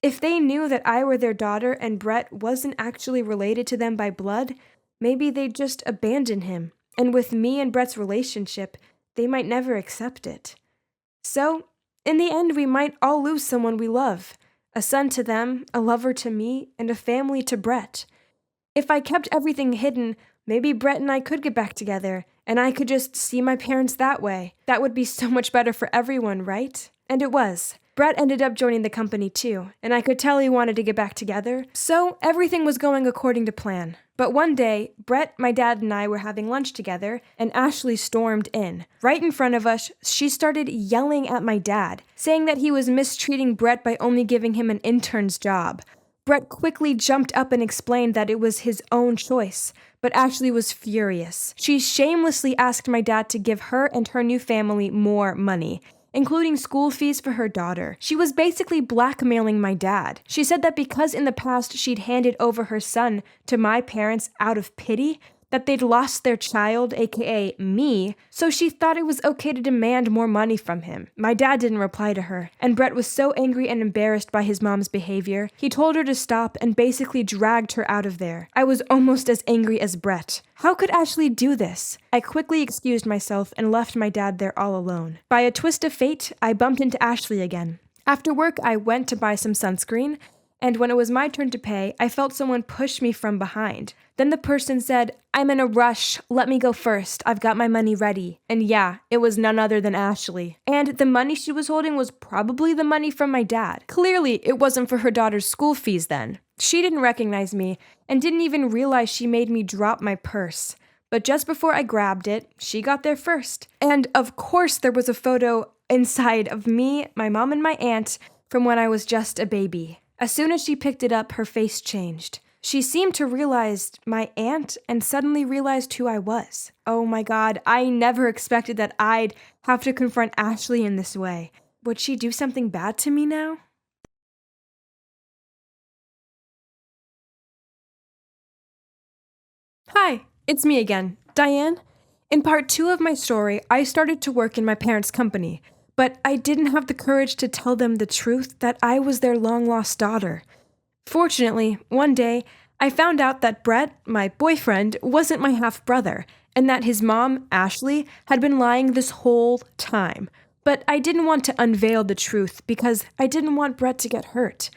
If they knew that I were their daughter and Brett wasn't actually related to them by blood, maybe they'd just abandon him. And with me and Brett's relationship, they might never accept it. So, in the end, we might all lose someone we love. A son to them, a lover to me, and a family to Brett. If I kept everything hidden, maybe Brett and I could get back together, and I could just see my parents that way. That would be so much better for everyone, right? And it was. Brett ended up joining the company too, and I could tell he wanted to get back together, so everything was going according to plan. But one day, Brett, my dad, and I were having lunch together, and Ashley stormed in. Right in front of us, she started yelling at my dad, saying that he was mistreating Brett by only giving him an intern's job. Brett quickly jumped up and explained that it was his own choice, but Ashley was furious. She shamelessly asked my dad to give her and her new family more money, including school fees for her daughter. She was basically blackmailing my dad. She said that because in the past she'd handed over her son to my parents out of pity, that they'd lost their child, aka me, so she thought it was okay to demand more money from him. My dad didn't reply to her, and Brett was so angry and embarrassed by his mom's behavior, he told her to stop and basically dragged her out of there. I was almost as angry as Brett. How could Ashley do this? I quickly excused myself and left my dad there all alone. By a twist of fate, I bumped into Ashley again. After work, I went to buy some sunscreen, and when it was my turn to pay, I felt someone push me from behind. Then the person said, "I'm in a rush. Let me go first. I've got my money ready." And yeah, it was none other than Ashley. And the money she was holding was probably the money from my dad. Clearly, it wasn't for her daughter's school fees then. She didn't recognize me and didn't even realize she made me drop my purse. But just before I grabbed it, she got there first. And of course, there was a photo inside of me, my mom, and my aunt from when I was just a baby. As soon as she picked it up, her face changed. She seemed to realize my aunt and suddenly realized who I was. Oh my God, I never expected that I'd have to confront Ashley in this way. Would she do something bad to me now? Hi, it's me again, Diane. In part 2 of my story, I started to work in my parents' company, but I didn't have the courage to tell them the truth that I was their long-lost daughter. Fortunately, one day, I found out that Brett, my boyfriend, wasn't my half-brother, and that his mom, Ashley, had been lying this whole time. But I didn't want to unveil the truth because I didn't want Brett to get hurt.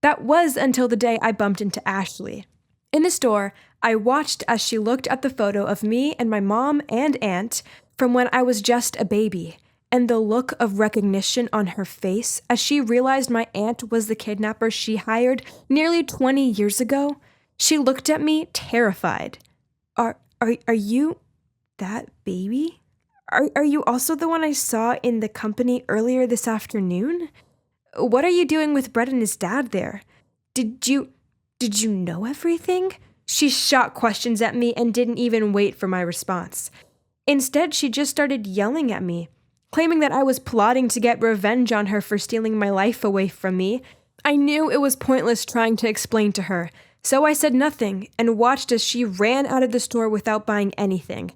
That was until the day I bumped into Ashley. In the store, I watched as she looked at the photo of me and my mom and aunt from when I was just a baby, and the look of recognition on her face as she realized my aunt was the kidnapper she hired nearly 20 years ago. She looked at me terrified. Are you that baby? Are you also the one I saw in the company earlier this afternoon? What are you doing with Brett and his dad there? Did you know everything? She shot questions at me and didn't even wait for my response. Instead, she just started yelling at me, claiming that I was plotting to get revenge on her for stealing my life away from me. I knew it was pointless trying to explain to her, so I said nothing and watched as she ran out of the store without buying anything.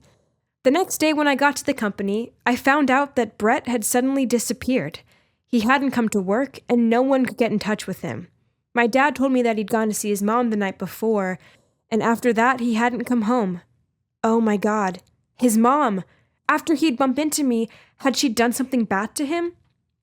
The next day when I got to the company, I found out that Brett had suddenly disappeared. He hadn't come to work, and no one could get in touch with him. My dad told me that he'd gone to see his mom the night before, and after that, he hadn't come home. Oh my God, his mom! After he'd bumped into me, had she done something bad to him?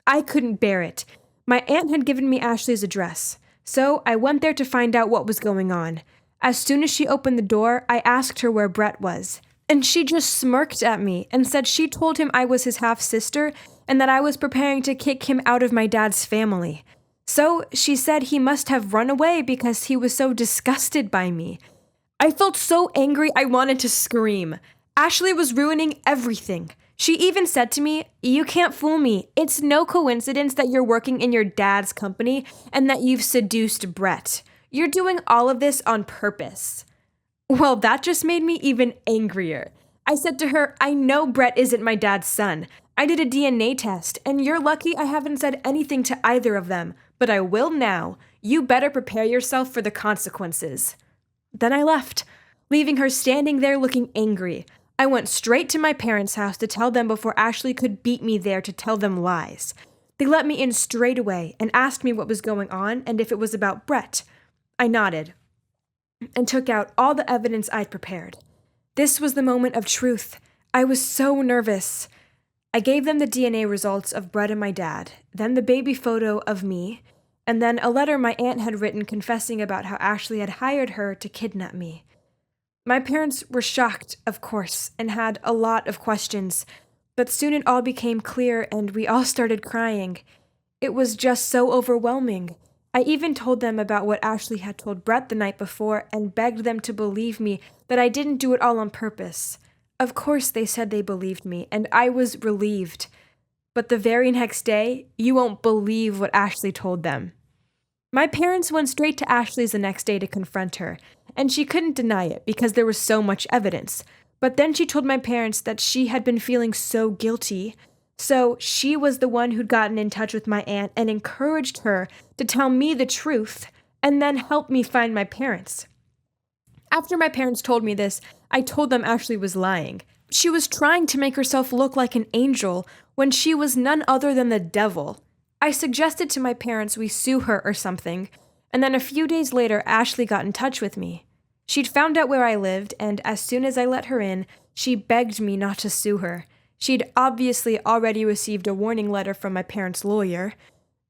I couldn't bear it. My aunt had given me Ashley's address, so I went there to find out what was going on. As soon as she opened the door, I asked her where Brett was, and she just smirked at me and said she told him I was his half-sister and that I was preparing to kick him out of my dad's family. So she said he must have run away because he was so disgusted by me. I felt so angry I wanted to scream. Ashley was ruining everything. She even said to me, "You can't fool me. It's no coincidence that you're working in your dad's company and that you've seduced Brett. You're doing all of this on purpose." Well, that just made me even angrier. I said to her, "I know Brett isn't my dad's son. I did a DNA test, and you're lucky I haven't said anything to either of them, but I will now. You better prepare yourself for the consequences." Then I left, leaving her standing there looking angry. I went straight to my parents' house to tell them before Ashley could beat me there to tell them lies. They let me in straight away and asked me what was going on and if it was about Brett. I nodded and took out all the evidence I'd prepared. This was the moment of truth. I was so nervous. I gave them the DNA results of Brett and my dad, then the baby photo of me, and then a letter my aunt had written confessing about how Ashley had hired her to kidnap me. My parents were shocked, of course, and had a lot of questions, but soon it all became clear and we all started crying. It was just so overwhelming. I even told them about what Ashley had told Brett the night before and begged them to believe me that I didn't do it all on purpose. Of course, they said they believed me, and I was relieved. But the very next day, you won't believe what Ashley told them. My parents went straight to Ashley's the next day to confront her, and she couldn't deny it because there was so much evidence. But then she told my parents that she had been feeling so guilty. So she was the one who'd gotten in touch with my aunt and encouraged her to tell me the truth and then help me find my parents. After my parents told me this, I told them Ashley was lying. She was trying to make herself look like an angel when she was none other than the devil. I suggested to my parents we sue her or something, and then a few days later, Ashley got in touch with me. She'd found out where I lived, and as soon as I let her in, she begged me not to sue her. She'd obviously already received a warning letter from my parents' lawyer.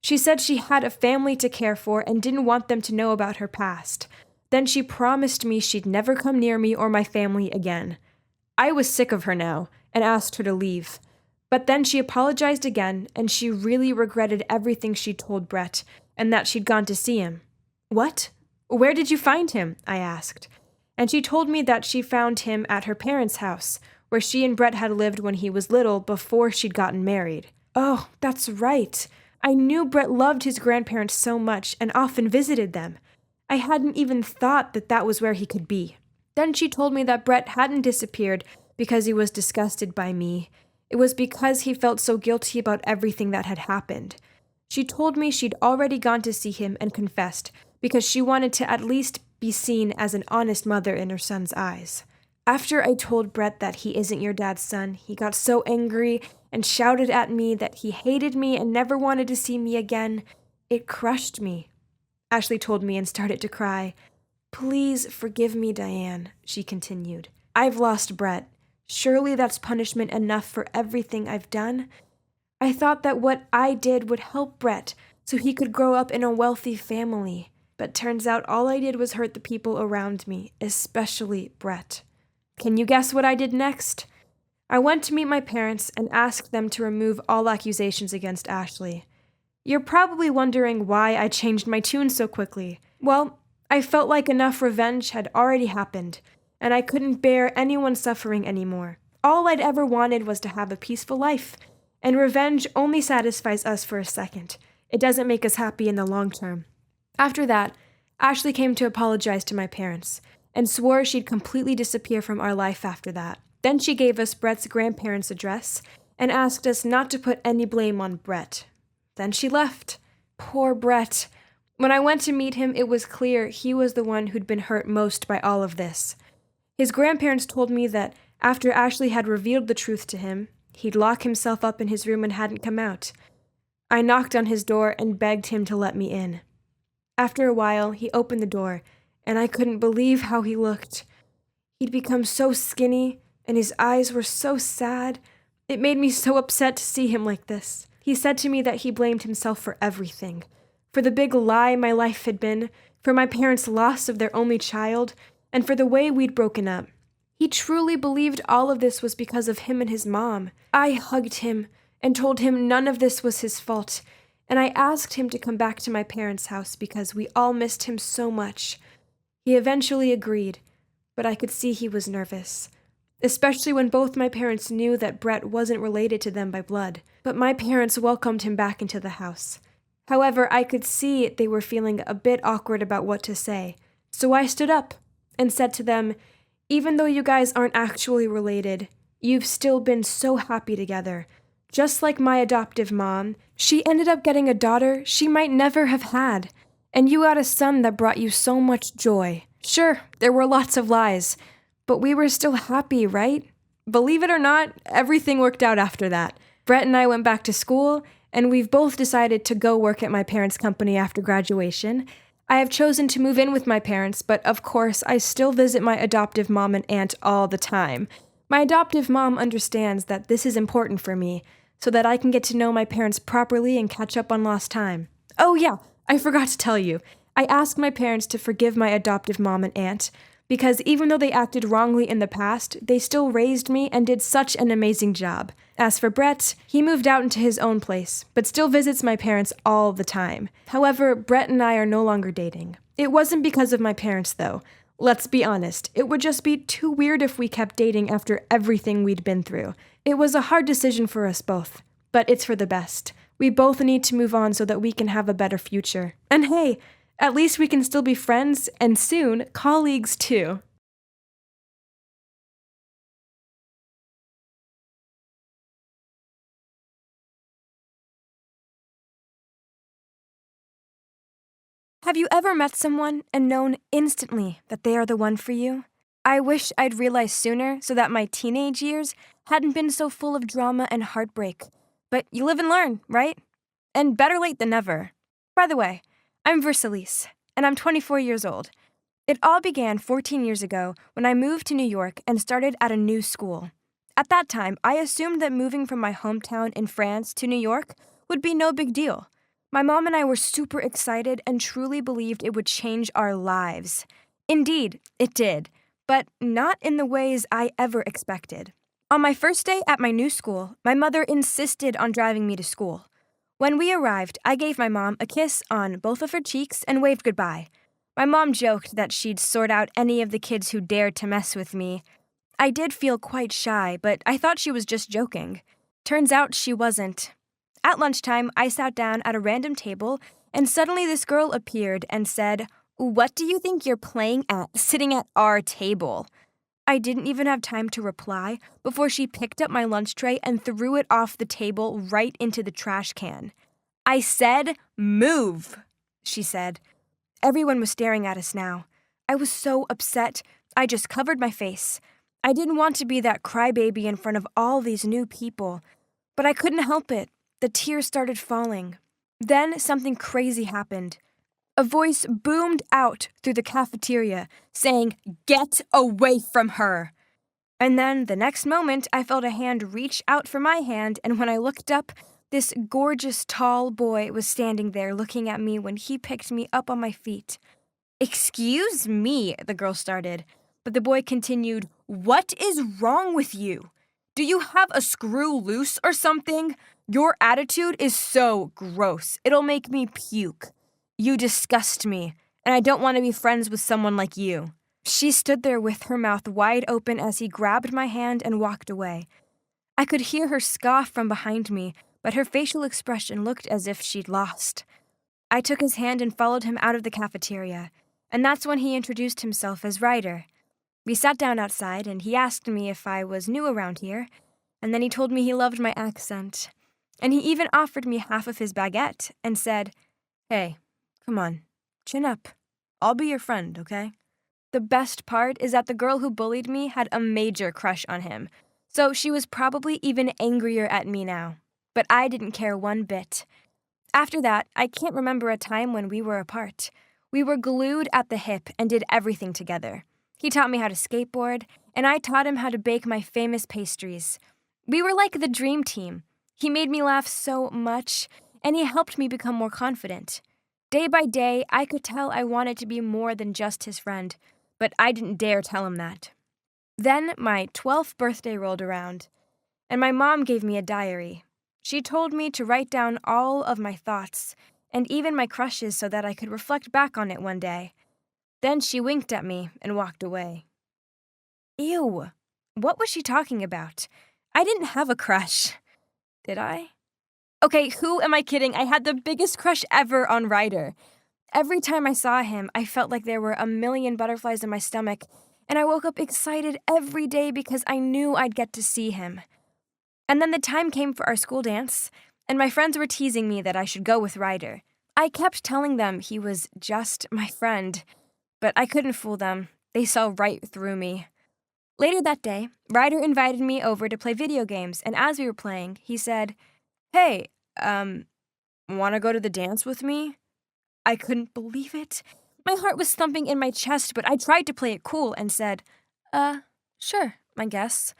She said she had a family to care for and didn't want them to know about her past. Then she promised me she'd never come near me or my family again. I was sick of her now and asked her to leave. But then she apologized again, and she really regretted everything she told Brett and that she'd gone to see him. What? Where did you find him? I asked. And she told me that she found him at her parents' house, where she and Brett had lived when he was little before she'd gotten married. Oh, that's right. I knew Brett loved his grandparents so much and often visited them. I hadn't even thought that that was where he could be. Then she told me that Brett hadn't disappeared because he was disgusted by me. It was because he felt so guilty about everything that had happened. She told me she'd already gone to see him and confessed because she wanted to at least be seen as an honest mother in her son's eyes. After I told Brett that he isn't your dad's son, he got so angry and shouted at me that he hated me and never wanted to see me again. It crushed me. Ashley told me and started to cry. Please forgive me, Diane, she continued. I've lost Brett. Surely that's punishment enough for everything I've done. I thought that what I did would help Brett so he could grow up in a wealthy family. But turns out all I did was hurt the people around me, especially Brett. Can you guess what I did next? I went to meet my parents and asked them to remove all accusations against Ashley. You're probably wondering why I changed my tune so quickly. Well, I felt like enough revenge had already happened, and I couldn't bear anyone suffering anymore. All I'd ever wanted was to have a peaceful life, and revenge only satisfies us for a second. It doesn't make us happy in the long term. After that, Ashley came to apologize to my parents, and swore she'd completely disappear from our life after that. Then she gave us Brett's grandparents' address, and asked us not to put any blame on Brett. Then she left. Poor Brett. When I went to meet him, it was clear he was the one who'd been hurt most by all of this. His grandparents told me that after Ashley had revealed the truth to him, he'd lock himself up in his room and hadn't come out. I knocked on his door and begged him to let me in. After a while, he opened the door, and I couldn't believe how he looked. He'd become so skinny, and his eyes were so sad. It made me so upset to see him like this. He said to me that he blamed himself for everything. For the big lie my life had been, for my parents' loss of their only child, and for the way we'd broken up. He truly believed all of this was because of him and his mom. I hugged him and told him none of this was his fault, and I asked him to come back to my parents' house because we all missed him so much. He eventually agreed, but I could see he was nervous, especially when both my parents knew that Brett wasn't related to them by blood. But my parents welcomed him back into the house. However, I could see they were feeling a bit awkward about what to say, so I stood up and said to them, even though you guys aren't actually related, you've still been so happy together. Just like my adoptive mom, she ended up getting a daughter she might never have had, and you got a son that brought you so much joy. Sure, there were lots of lies, but we were still happy, right? Believe it or not, everything worked out after that. Brett and I went back to school, and we've both decided to go work at my parents' company after graduation. I have chosen to move in with my parents, but of course, I still visit my adoptive mom and aunt all the time. My adoptive mom understands that this is important for me, so that I can get to know my parents properly and catch up on lost time. Oh yeah, I forgot to tell you. I asked my parents to forgive my adoptive mom and aunt, because even though they acted wrongly in the past, they still raised me and did such an amazing job. As for Brett, he moved out into his own place, but still visits my parents all the time. However, Brett and I are no longer dating. It wasn't because of my parents, though. Let's be honest, it would just be too weird if we kept dating after everything we'd been through. It was a hard decision for us both, but it's for the best. We both need to move on so that we can have a better future. And hey, at least we can still be friends, and soon, colleagues too. Have you ever met someone and known instantly that they are the one for you? I wish I'd realized sooner so that my teenage years hadn't been so full of drama and heartbreak. But you live and learn, right? And better late than never. By the way, I'm Versalise, and I'm 24 years old. It all began 14 years ago when I moved to New York and started at a new school. At that time, I assumed that moving from my hometown in France to New York would be no big deal. My mom and I were super excited and truly believed it would change our lives. Indeed, it did, but not in the ways I ever expected. On my first day at my new school, my mother insisted on driving me to school. When we arrived, I gave my mom a kiss on both of her cheeks and waved goodbye. My mom joked that she'd sort out any of the kids who dared to mess with me. I did feel quite shy, but I thought she was just joking. Turns out she wasn't. At lunchtime, I sat down at a random table, and suddenly this girl appeared and said, "What do you think you're playing at, sitting at our table?" I didn't even have time to reply before she picked up my lunch tray and threw it off the table right into the trash can. "I said, move," she said. Everyone was staring at us now. I was so upset, I just covered my face. I didn't want to be that crybaby in front of all these new people, but I couldn't help it. The tears started falling. Then something crazy happened. A voice boomed out through the cafeteria, saying, "Get away from her!" And then, the next moment, I felt a hand reach out for my hand, and when I looked up, this gorgeous, tall boy was standing there looking at me when he picked me up on my feet. "Excuse me," the girl started, but the boy continued, "What is wrong with you? Do you have a screw loose or something? Your attitude is so gross. It'll make me puke. You disgust me, and I don't want to be friends with someone like you." She stood there with her mouth wide open as he grabbed my hand and walked away. I could hear her scoff from behind me, but her facial expression looked as if she'd lost. I took his hand and followed him out of the cafeteria, and that's when he introduced himself as Ryder. We sat down outside, and he asked me if I was new around here, and then he told me he loved my accent. And he even offered me half of his baguette and said, "Hey, come on, chin up. I'll be your friend, okay?" The best part is that the girl who bullied me had a major crush on him, so she was probably even angrier at me now. But I didn't care one bit. After that, I can't remember a time when we were apart. We were glued at the hip and did everything together. He taught me how to skateboard, and I taught him how to bake my famous pastries. We were like the dream team. He made me laugh so much, and he helped me become more confident. Day by day, I could tell I wanted to be more than just his friend, but I didn't dare tell him that. Then my 12th birthday rolled around, and my mom gave me a diary. She told me to write down all of my thoughts, and even my crushes so that I could reflect back on it one day. Then she winked at me and walked away. Ew, what was she talking about? I didn't have a crush. Did I? Okay, who am I kidding? I had the biggest crush ever on Ryder. Every time I saw him, I felt like there were a million butterflies in my stomach, and I woke up excited every day because I knew I'd get to see him. And then the time came for our school dance, and my friends were teasing me that I should go with Ryder. I kept telling them he was just my friend, but I couldn't fool them. They saw right through me. Later that day, Ryder invited me over to play video games, and as we were playing, he said, "Hey, wanna go to the dance with me?" I couldn't believe it. My heart was thumping in my chest, but I tried to play it cool and said, sure, I guess.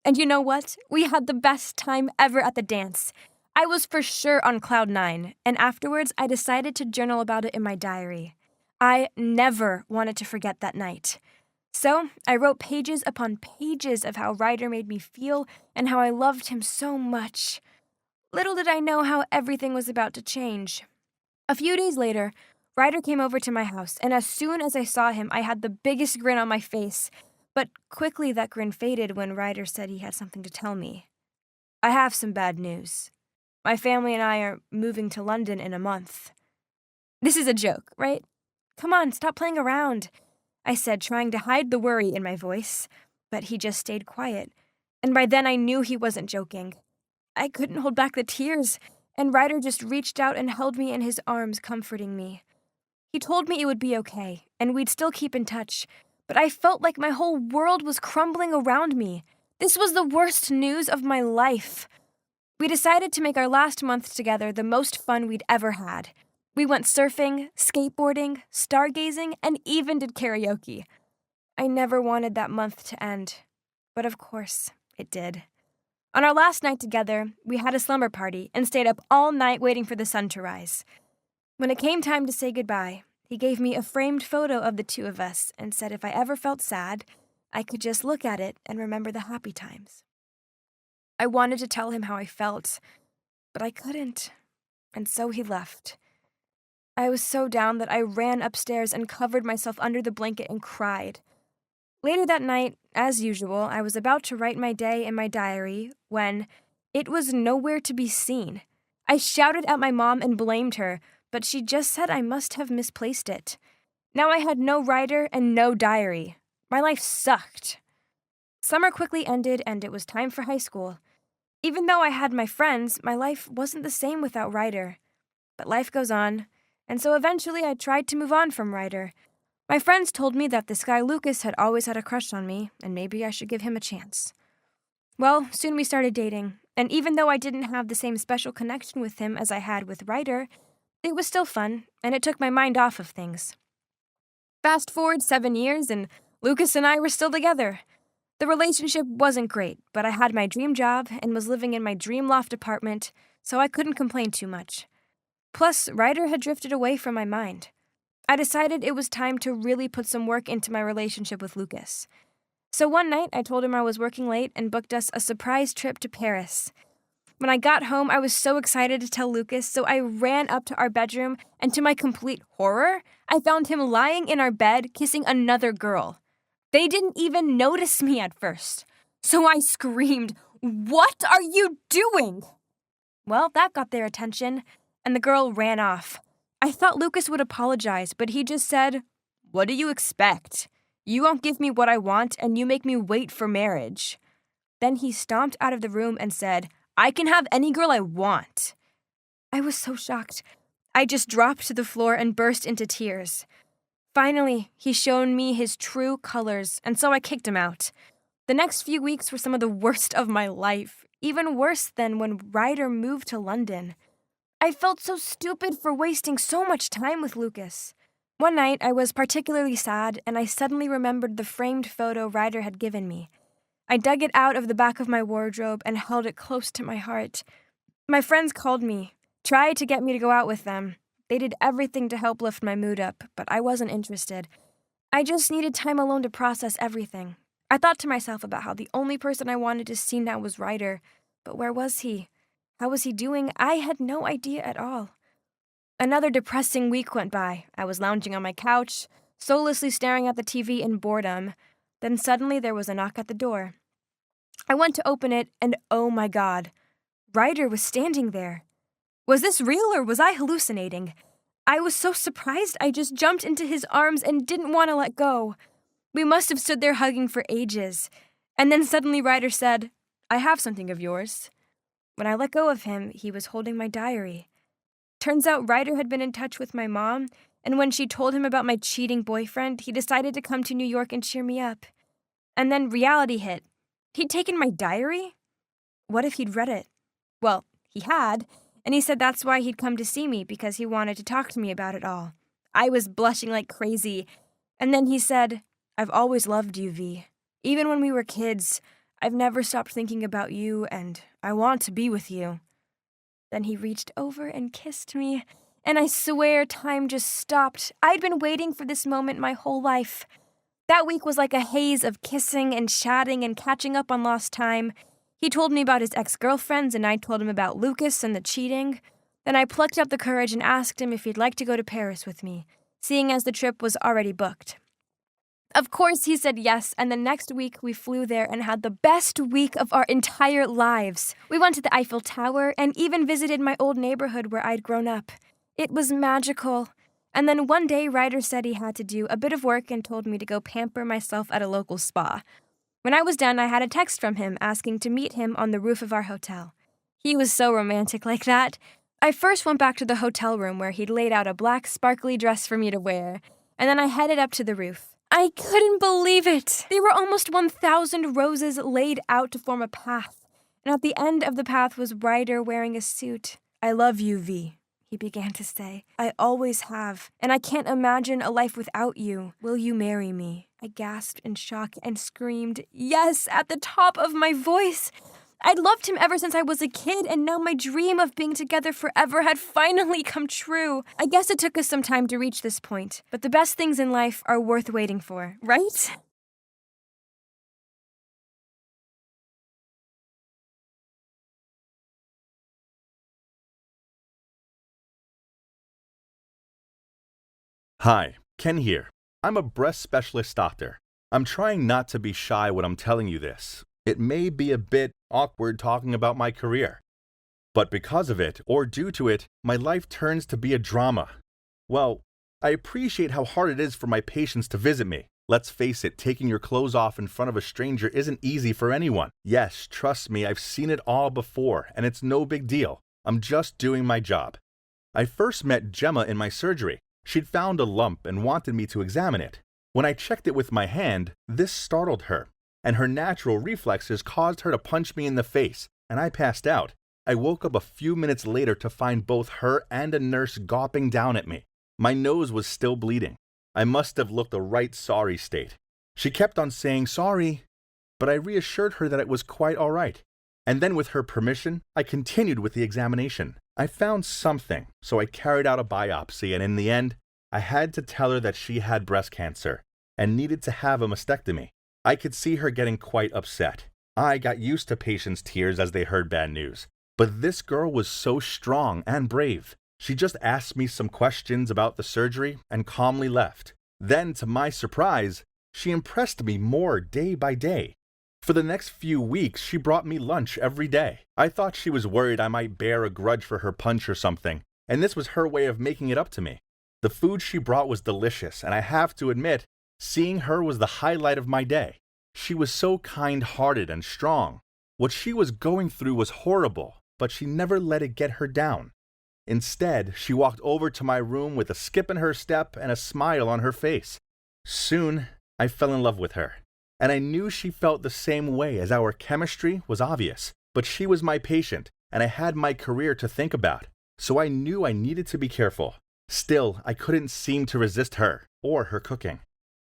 And you know what? We had the best time ever at the dance. I was for sure on cloud 9, and afterwards I decided to journal about it in my diary. I never wanted to forget that night. So I wrote pages upon pages of how Ryder made me feel and how I loved him so much. Little did I know how everything was about to change. A few days later, Ryder came over to my house, and as soon as I saw him, I had the biggest grin on my face. But quickly that grin faded when Ryder said he had something to tell me. I have some bad news. My family and I are moving to London in a month. This is a joke, right? Come on, stop playing around, I said, trying to hide the worry in my voice, but he just stayed quiet. And by then I knew he wasn't joking. I couldn't hold back the tears, and Ryder just reached out and held me in his arms, comforting me. He told me it would be okay, and we'd still keep in touch, but I felt like my whole world was crumbling around me. This was the worst news of my life. We decided to make our last month together the most fun we'd ever had. We went surfing, skateboarding, stargazing, and even did karaoke. I never wanted that month to end, but of course, it did. On our last night together, we had a slumber party and stayed up all night waiting for the sun to rise. When it came time to say goodbye, he gave me a framed photo of the two of us and said if I ever felt sad, I could just look at it and remember the happy times. I wanted to tell him how I felt, but I couldn't, and so he left. I was so down that I ran upstairs and covered myself under the blanket and cried. Later that night, as usual, I was about to write my day in my diary when it was nowhere to be seen. I shouted at my mom and blamed her, but she just said I must have misplaced it. Now I had no Ryder and no diary. My life sucked. Summer quickly ended and it was time for high school. Even though I had my friends, my life wasn't the same without Ryder. But life goes on, and so eventually I tried to move on from Ryder. My friends told me that this guy Lucas had always had a crush on me, and maybe I should give him a chance. Well, soon we started dating, and even though I didn't have the same special connection with him as I had with Ryder, it was still fun, and it took my mind off of things. Fast forward 7 years, and Lucas and I were still together. The relationship wasn't great, but I had my dream job and was living in my dream loft apartment, so I couldn't complain too much. Plus, Ryder had drifted away from my mind. I decided it was time to really put some work into my relationship with Lucas. So one night, I told him I was working late and booked us a surprise trip to Paris. When I got home, I was so excited to tell Lucas, so I ran up to our bedroom, and to my complete horror, I found him lying in our bed, kissing another girl. They didn't even notice me at first. So I screamed, "What are you doing?" Well, that got their attention, and the girl ran off. I thought Lucas would apologize, but he just said, "What do you expect? You won't give me what I want, and you make me wait for marriage." Then he stomped out of the room and said, "I can have any girl I want." I was so shocked. I just dropped to the floor and burst into tears. Finally, he showed me his true colors, and so I kicked him out. The next few weeks were some of the worst of my life, even worse than when Ryder moved to London. I felt so stupid for wasting so much time with Lucas. One night, I was particularly sad, and I suddenly remembered the framed photo Ryder had given me. I dug it out of the back of my wardrobe and held it close to my heart. My friends called me, tried to get me to go out with them. They did everything to help lift my mood up, but I wasn't interested. I just needed time alone to process everything. I thought to myself about how the only person I wanted to see now was Ryder, but where was he? How was he doing? I had no idea at all. Another depressing week went by. I was lounging on my couch, soullessly staring at the TV in boredom. Then suddenly there was a knock at the door. I went to open it, and oh my God, Ryder was standing there. Was this real or was I hallucinating? I was so surprised I just jumped into his arms and didn't want to let go. We must have stood there hugging for ages. And then suddenly Ryder said, "I have something of yours." When I let go of him, he was holding my diary. Turns out Ryder had been in touch with my mom, and when she told him about my cheating boyfriend, he decided to come to New York and cheer me up. And then reality hit. He'd taken my diary? What if he'd read it? Well, he had, and he said that's why he'd come to see me, because he wanted to talk to me about it all. I was blushing like crazy. And then he said, "I've always loved you, V. Even when we were kids, I've never stopped thinking about you, and I want to be with you." Then he reached over and kissed me, and I swear time just stopped. I'd been waiting for this moment my whole life. That week was like a haze of kissing and chatting and catching up on lost time. He told me about his ex-girlfriends, and I told him about Lucas and the cheating. Then I plucked up the courage and asked him if he'd like to go to Paris with me, seeing as the trip was already booked. Of course, he said yes, and the next week we flew there and had the best week of our entire lives. We went to the Eiffel Tower and even visited my old neighborhood where I'd grown up. It was magical. And then one day, Ryder said he had to do a bit of work and told me to go pamper myself at a local spa. When I was done, I had a text from him asking to meet him on the roof of our hotel. He was so romantic like that. I first went back to the hotel room where he'd laid out a black, sparkly dress for me to wear, and then I headed up to the roof. I couldn't believe it! There were almost 1,000 roses laid out to form a path, and at the end of the path was Ryder wearing a suit. "I love you, V," he began to say. "I always have, and I can't imagine a life without you. Will you marry me?" I gasped in shock and screamed, "Yes," at the top of my voice. I'd loved him ever since I was a kid, and now my dream of being together forever had finally come true. I guess it took us some time to reach this point, but the best things in life are worth waiting for, right? Hi, Ken here. I'm a breast specialist doctor. I'm trying not to be shy when I'm telling you this. It may be a bit awkward talking about my career, but because of it, or due to it, my life turns to be a drama. Well, I appreciate how hard it is for my patients to visit me. Let's face it, taking your clothes off in front of a stranger isn't easy for anyone. Yes, trust me, I've seen it all before, and it's no big deal. I'm just doing my job. I first met Gemma in my surgery. She'd found a lump and wanted me to examine it. When I checked it with my hand, this startled her, and her natural reflexes caused her to punch me in the face, and I passed out. I woke up a few minutes later to find both her and a nurse gawping down at me. My nose was still bleeding. I must have looked a right sorry state. She kept on saying sorry, but I reassured her that it was quite all right. And then with her permission, I continued with the examination. I found something, so I carried out a biopsy, and in the end, I had to tell her that she had breast cancer and needed to have a mastectomy. I could see her getting quite upset. I got used to patients' tears as they heard bad news. But this girl was so strong and brave. She just asked me some questions about the surgery and calmly left. Then, to my surprise, she impressed me more day by day. For the next few weeks, she brought me lunch every day. I thought she was worried I might bear a grudge for her punch or something, and this was her way of making it up to me. The food she brought was delicious, and I have to admit, seeing her was the highlight of my day. She was so kind-hearted and strong. What she was going through was horrible, but she never let it get her down. Instead, she walked over to my room with a skip in her step and a smile on her face. Soon, I fell in love with her, and I knew she felt the same way, as our chemistry was obvious. But she was my patient, and I had my career to think about, so I knew I needed to be careful. Still, I couldn't seem to resist her or her cooking.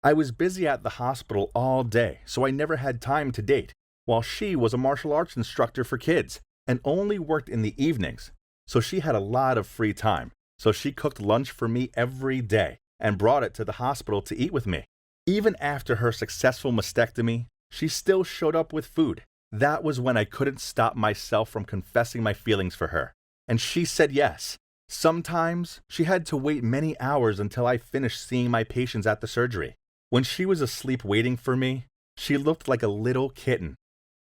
I was busy at the hospital all day, so I never had time to date, while she was a martial arts instructor for kids and only worked in the evenings, so she had a lot of free time. So she cooked lunch for me every day and brought it to the hospital to eat with me. Even after her successful mastectomy, she still showed up with food. That was when I couldn't stop myself from confessing my feelings for her, and she said yes. Sometimes she had to wait many hours until I finished seeing my patients at the surgery. When she was asleep waiting for me, she looked like a little kitten.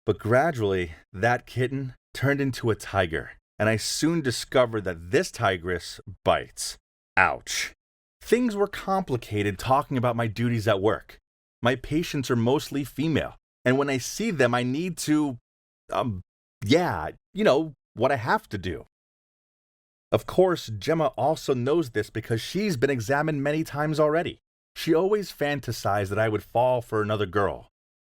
But gradually, that kitten turned into a tiger, and I soon discovered that this tigress bites. Ouch. Things were complicated talking about my duties at work. My patients are mostly female, and when I see them, I need to, what I have to do. Of course, Gemma also knows this because she's been examined many times already. She always fantasized that I would fall for another girl,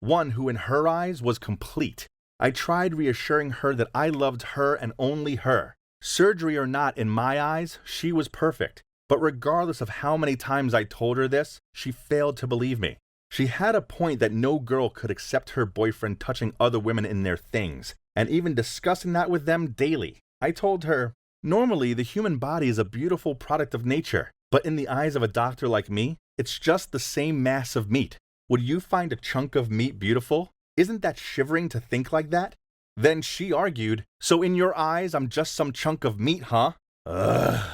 one who in her eyes was complete. I tried reassuring her that I loved her and only her. Surgery or not, in my eyes, she was perfect. But regardless of how many times I told her this, she failed to believe me. She had a point that no girl could accept her boyfriend touching other women in their things, and even discussing that with them daily. I told her, normally the human body is a beautiful product of nature, but in the eyes of a doctor like me, it's just the same mass of meat. Would you find a chunk of meat beautiful? Isn't that shivering to think like that? Then she argued, so in your eyes, I'm just some chunk of meat, huh? Ugh.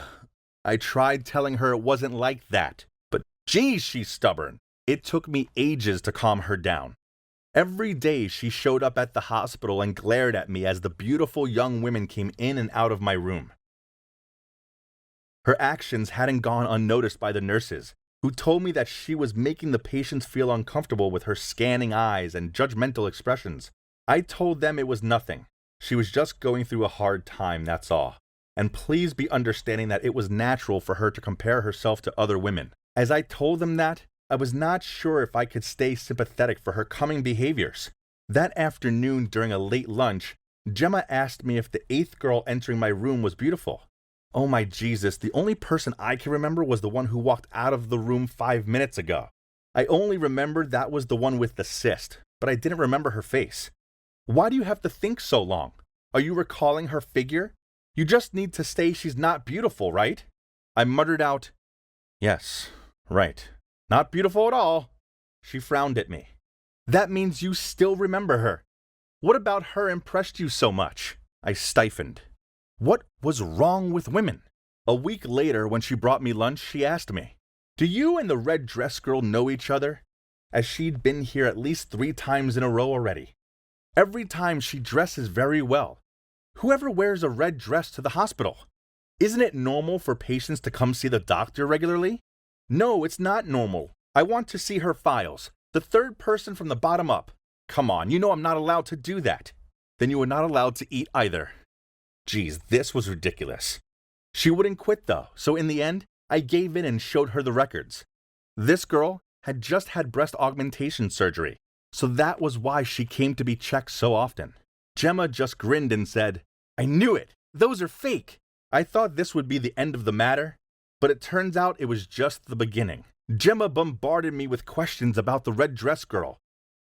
I tried telling her it wasn't like that, but geez, she's stubborn. It took me ages to calm her down. Every day she showed up at the hospital and glared at me as the beautiful young women came in and out of my room. Her actions hadn't gone unnoticed by the nurses, who told me that she was making the patients feel uncomfortable with her scanning eyes and judgmental expressions. I told them it was nothing. She was just going through a hard time, that's all. And please be understanding that it was natural for her to compare herself to other women. As I told them that, I was not sure if I could stay sympathetic for her coming behaviors. That afternoon during a late lunch, Gemma asked me if the 8th girl entering my room was beautiful. Oh my Jesus, the only person I can remember was the one who walked out of the room 5 minutes ago. I only remembered that was the one with the cyst, but I didn't remember her face. Why do you have to think so long? Are you recalling her figure? You just need to say she's not beautiful, right? I muttered out, yes, right. Not beautiful at all. She frowned at me. That means you still remember her. What about her impressed you so much? I stiffened. What was wrong with women? A week later, when she brought me lunch, she asked me, do you and the red dress girl know each other? As she'd been here at least 3 times in a row already. Every time she dresses very well. Whoever wears a red dress to the hospital? Isn't it normal for patients to come see the doctor regularly? No, it's not normal. I want to see her files. The 3rd person from the bottom up. Come on, you know I'm not allowed to do that. Then you were not allowed to eat either. Geez, this was ridiculous. She wouldn't quit though, so in the end, I gave in and showed her the records. This girl had just had breast augmentation surgery, so that was why she came to be checked so often. Gemma just grinned and said, I knew it! Those are fake! I thought this would be the end of the matter, but it turns out it was just the beginning. Gemma bombarded me with questions about the red dress girl,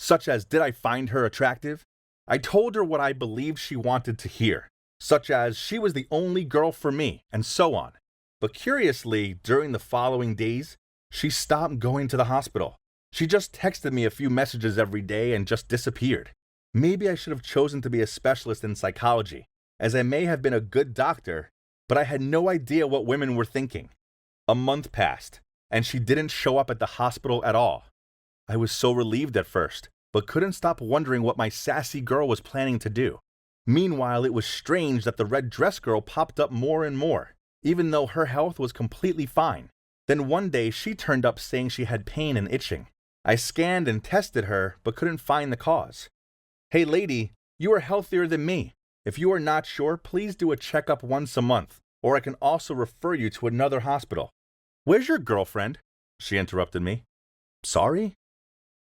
such as did I find her attractive? I told her what I believed she wanted to hear, such as she was the only girl for me, and so on. But curiously, during the following days, she stopped going to the hospital. She just texted me a few messages every day and just disappeared. Maybe I should have chosen to be a specialist in psychology, as I may have been a good doctor, but I had no idea what women were thinking. A month passed, and she didn't show up at the hospital at all. I was so relieved at first, but couldn't stop wondering what my sassy girl was planning to do. Meanwhile, it was strange that the red dress girl popped up more and more, even though her health was completely fine. Then one day, she turned up saying she had pain and itching. I scanned and tested her, but couldn't find the cause. Hey lady, you are healthier than me. If you are not sure, please do a checkup once a month, or I can also refer you to another hospital. Where's your girlfriend? She interrupted me. Sorry?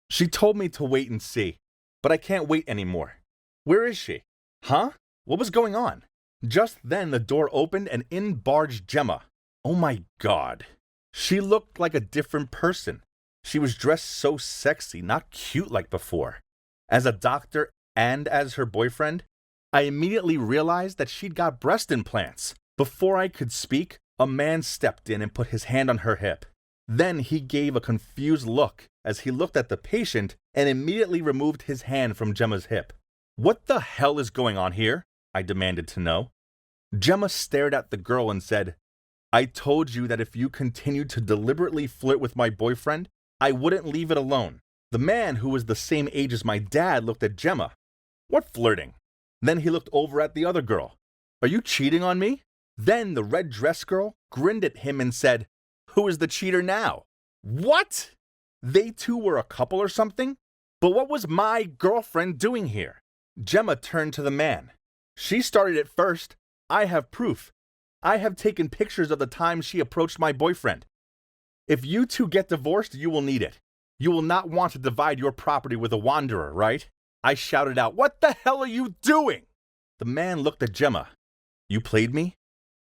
She told me to wait and see, but I can't wait anymore. Where is she? Huh? What was going on? Just then the door opened and in barged Gemma. Oh my God. She looked like a different person. She was dressed so sexy, not cute like before. As a doctor and as her boyfriend, I immediately realized that she'd got breast implants. Before I could speak, a man stepped in and put his hand on her hip. Then he gave a confused look as he looked at the patient and immediately removed his hand from Gemma's hip. What the hell is going on here? I demanded to know. Gemma stared at the girl and said, I told you that if you continued to deliberately flirt with my boyfriend, I wouldn't leave it alone. The man, who was the same age as my dad, looked at Gemma. What flirting? Then he looked over at the other girl. Are you cheating on me? Then the red dress girl grinned at him and said, Who is the cheater now? What? They two were a couple or something? But what was my girlfriend doing here? Gemma turned to the man. She started it first. I have proof. I have taken pictures of the time she approached my boyfriend. If you two get divorced, you will need it. You will not want to divide your property with a wanderer, right? I shouted out, What the hell are you doing? The man looked at Gemma. You played me?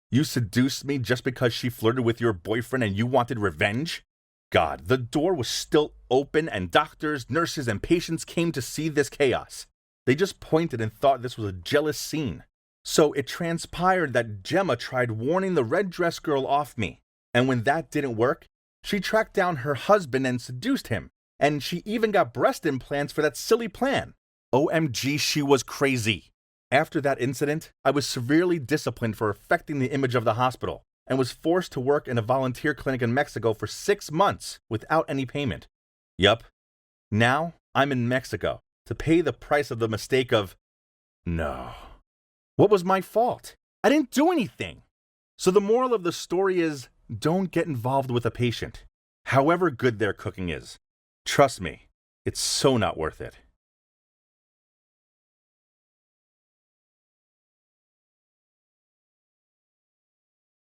You seduced me just because she flirted with your boyfriend and you wanted revenge? God, the door was still open and doctors, nurses, and patients came to see this chaos. They just pointed and thought this was a jealous scene. So it transpired that Gemma tried warning the red dress girl off me, and when that didn't work, she tracked down her husband and seduced him, And she even got breast implants for that silly plan. OMG, she was crazy. After that incident, I was severely disciplined for affecting the image of the hospital and was forced to work in a volunteer clinic in Mexico for 6 months without any payment. Yup. Now I'm in Mexico to pay the price of the mistake of... No. What was my fault? I didn't do anything. So the moral of the story is, don't get involved with a patient, however good their cooking is. Trust me, it's so not worth it.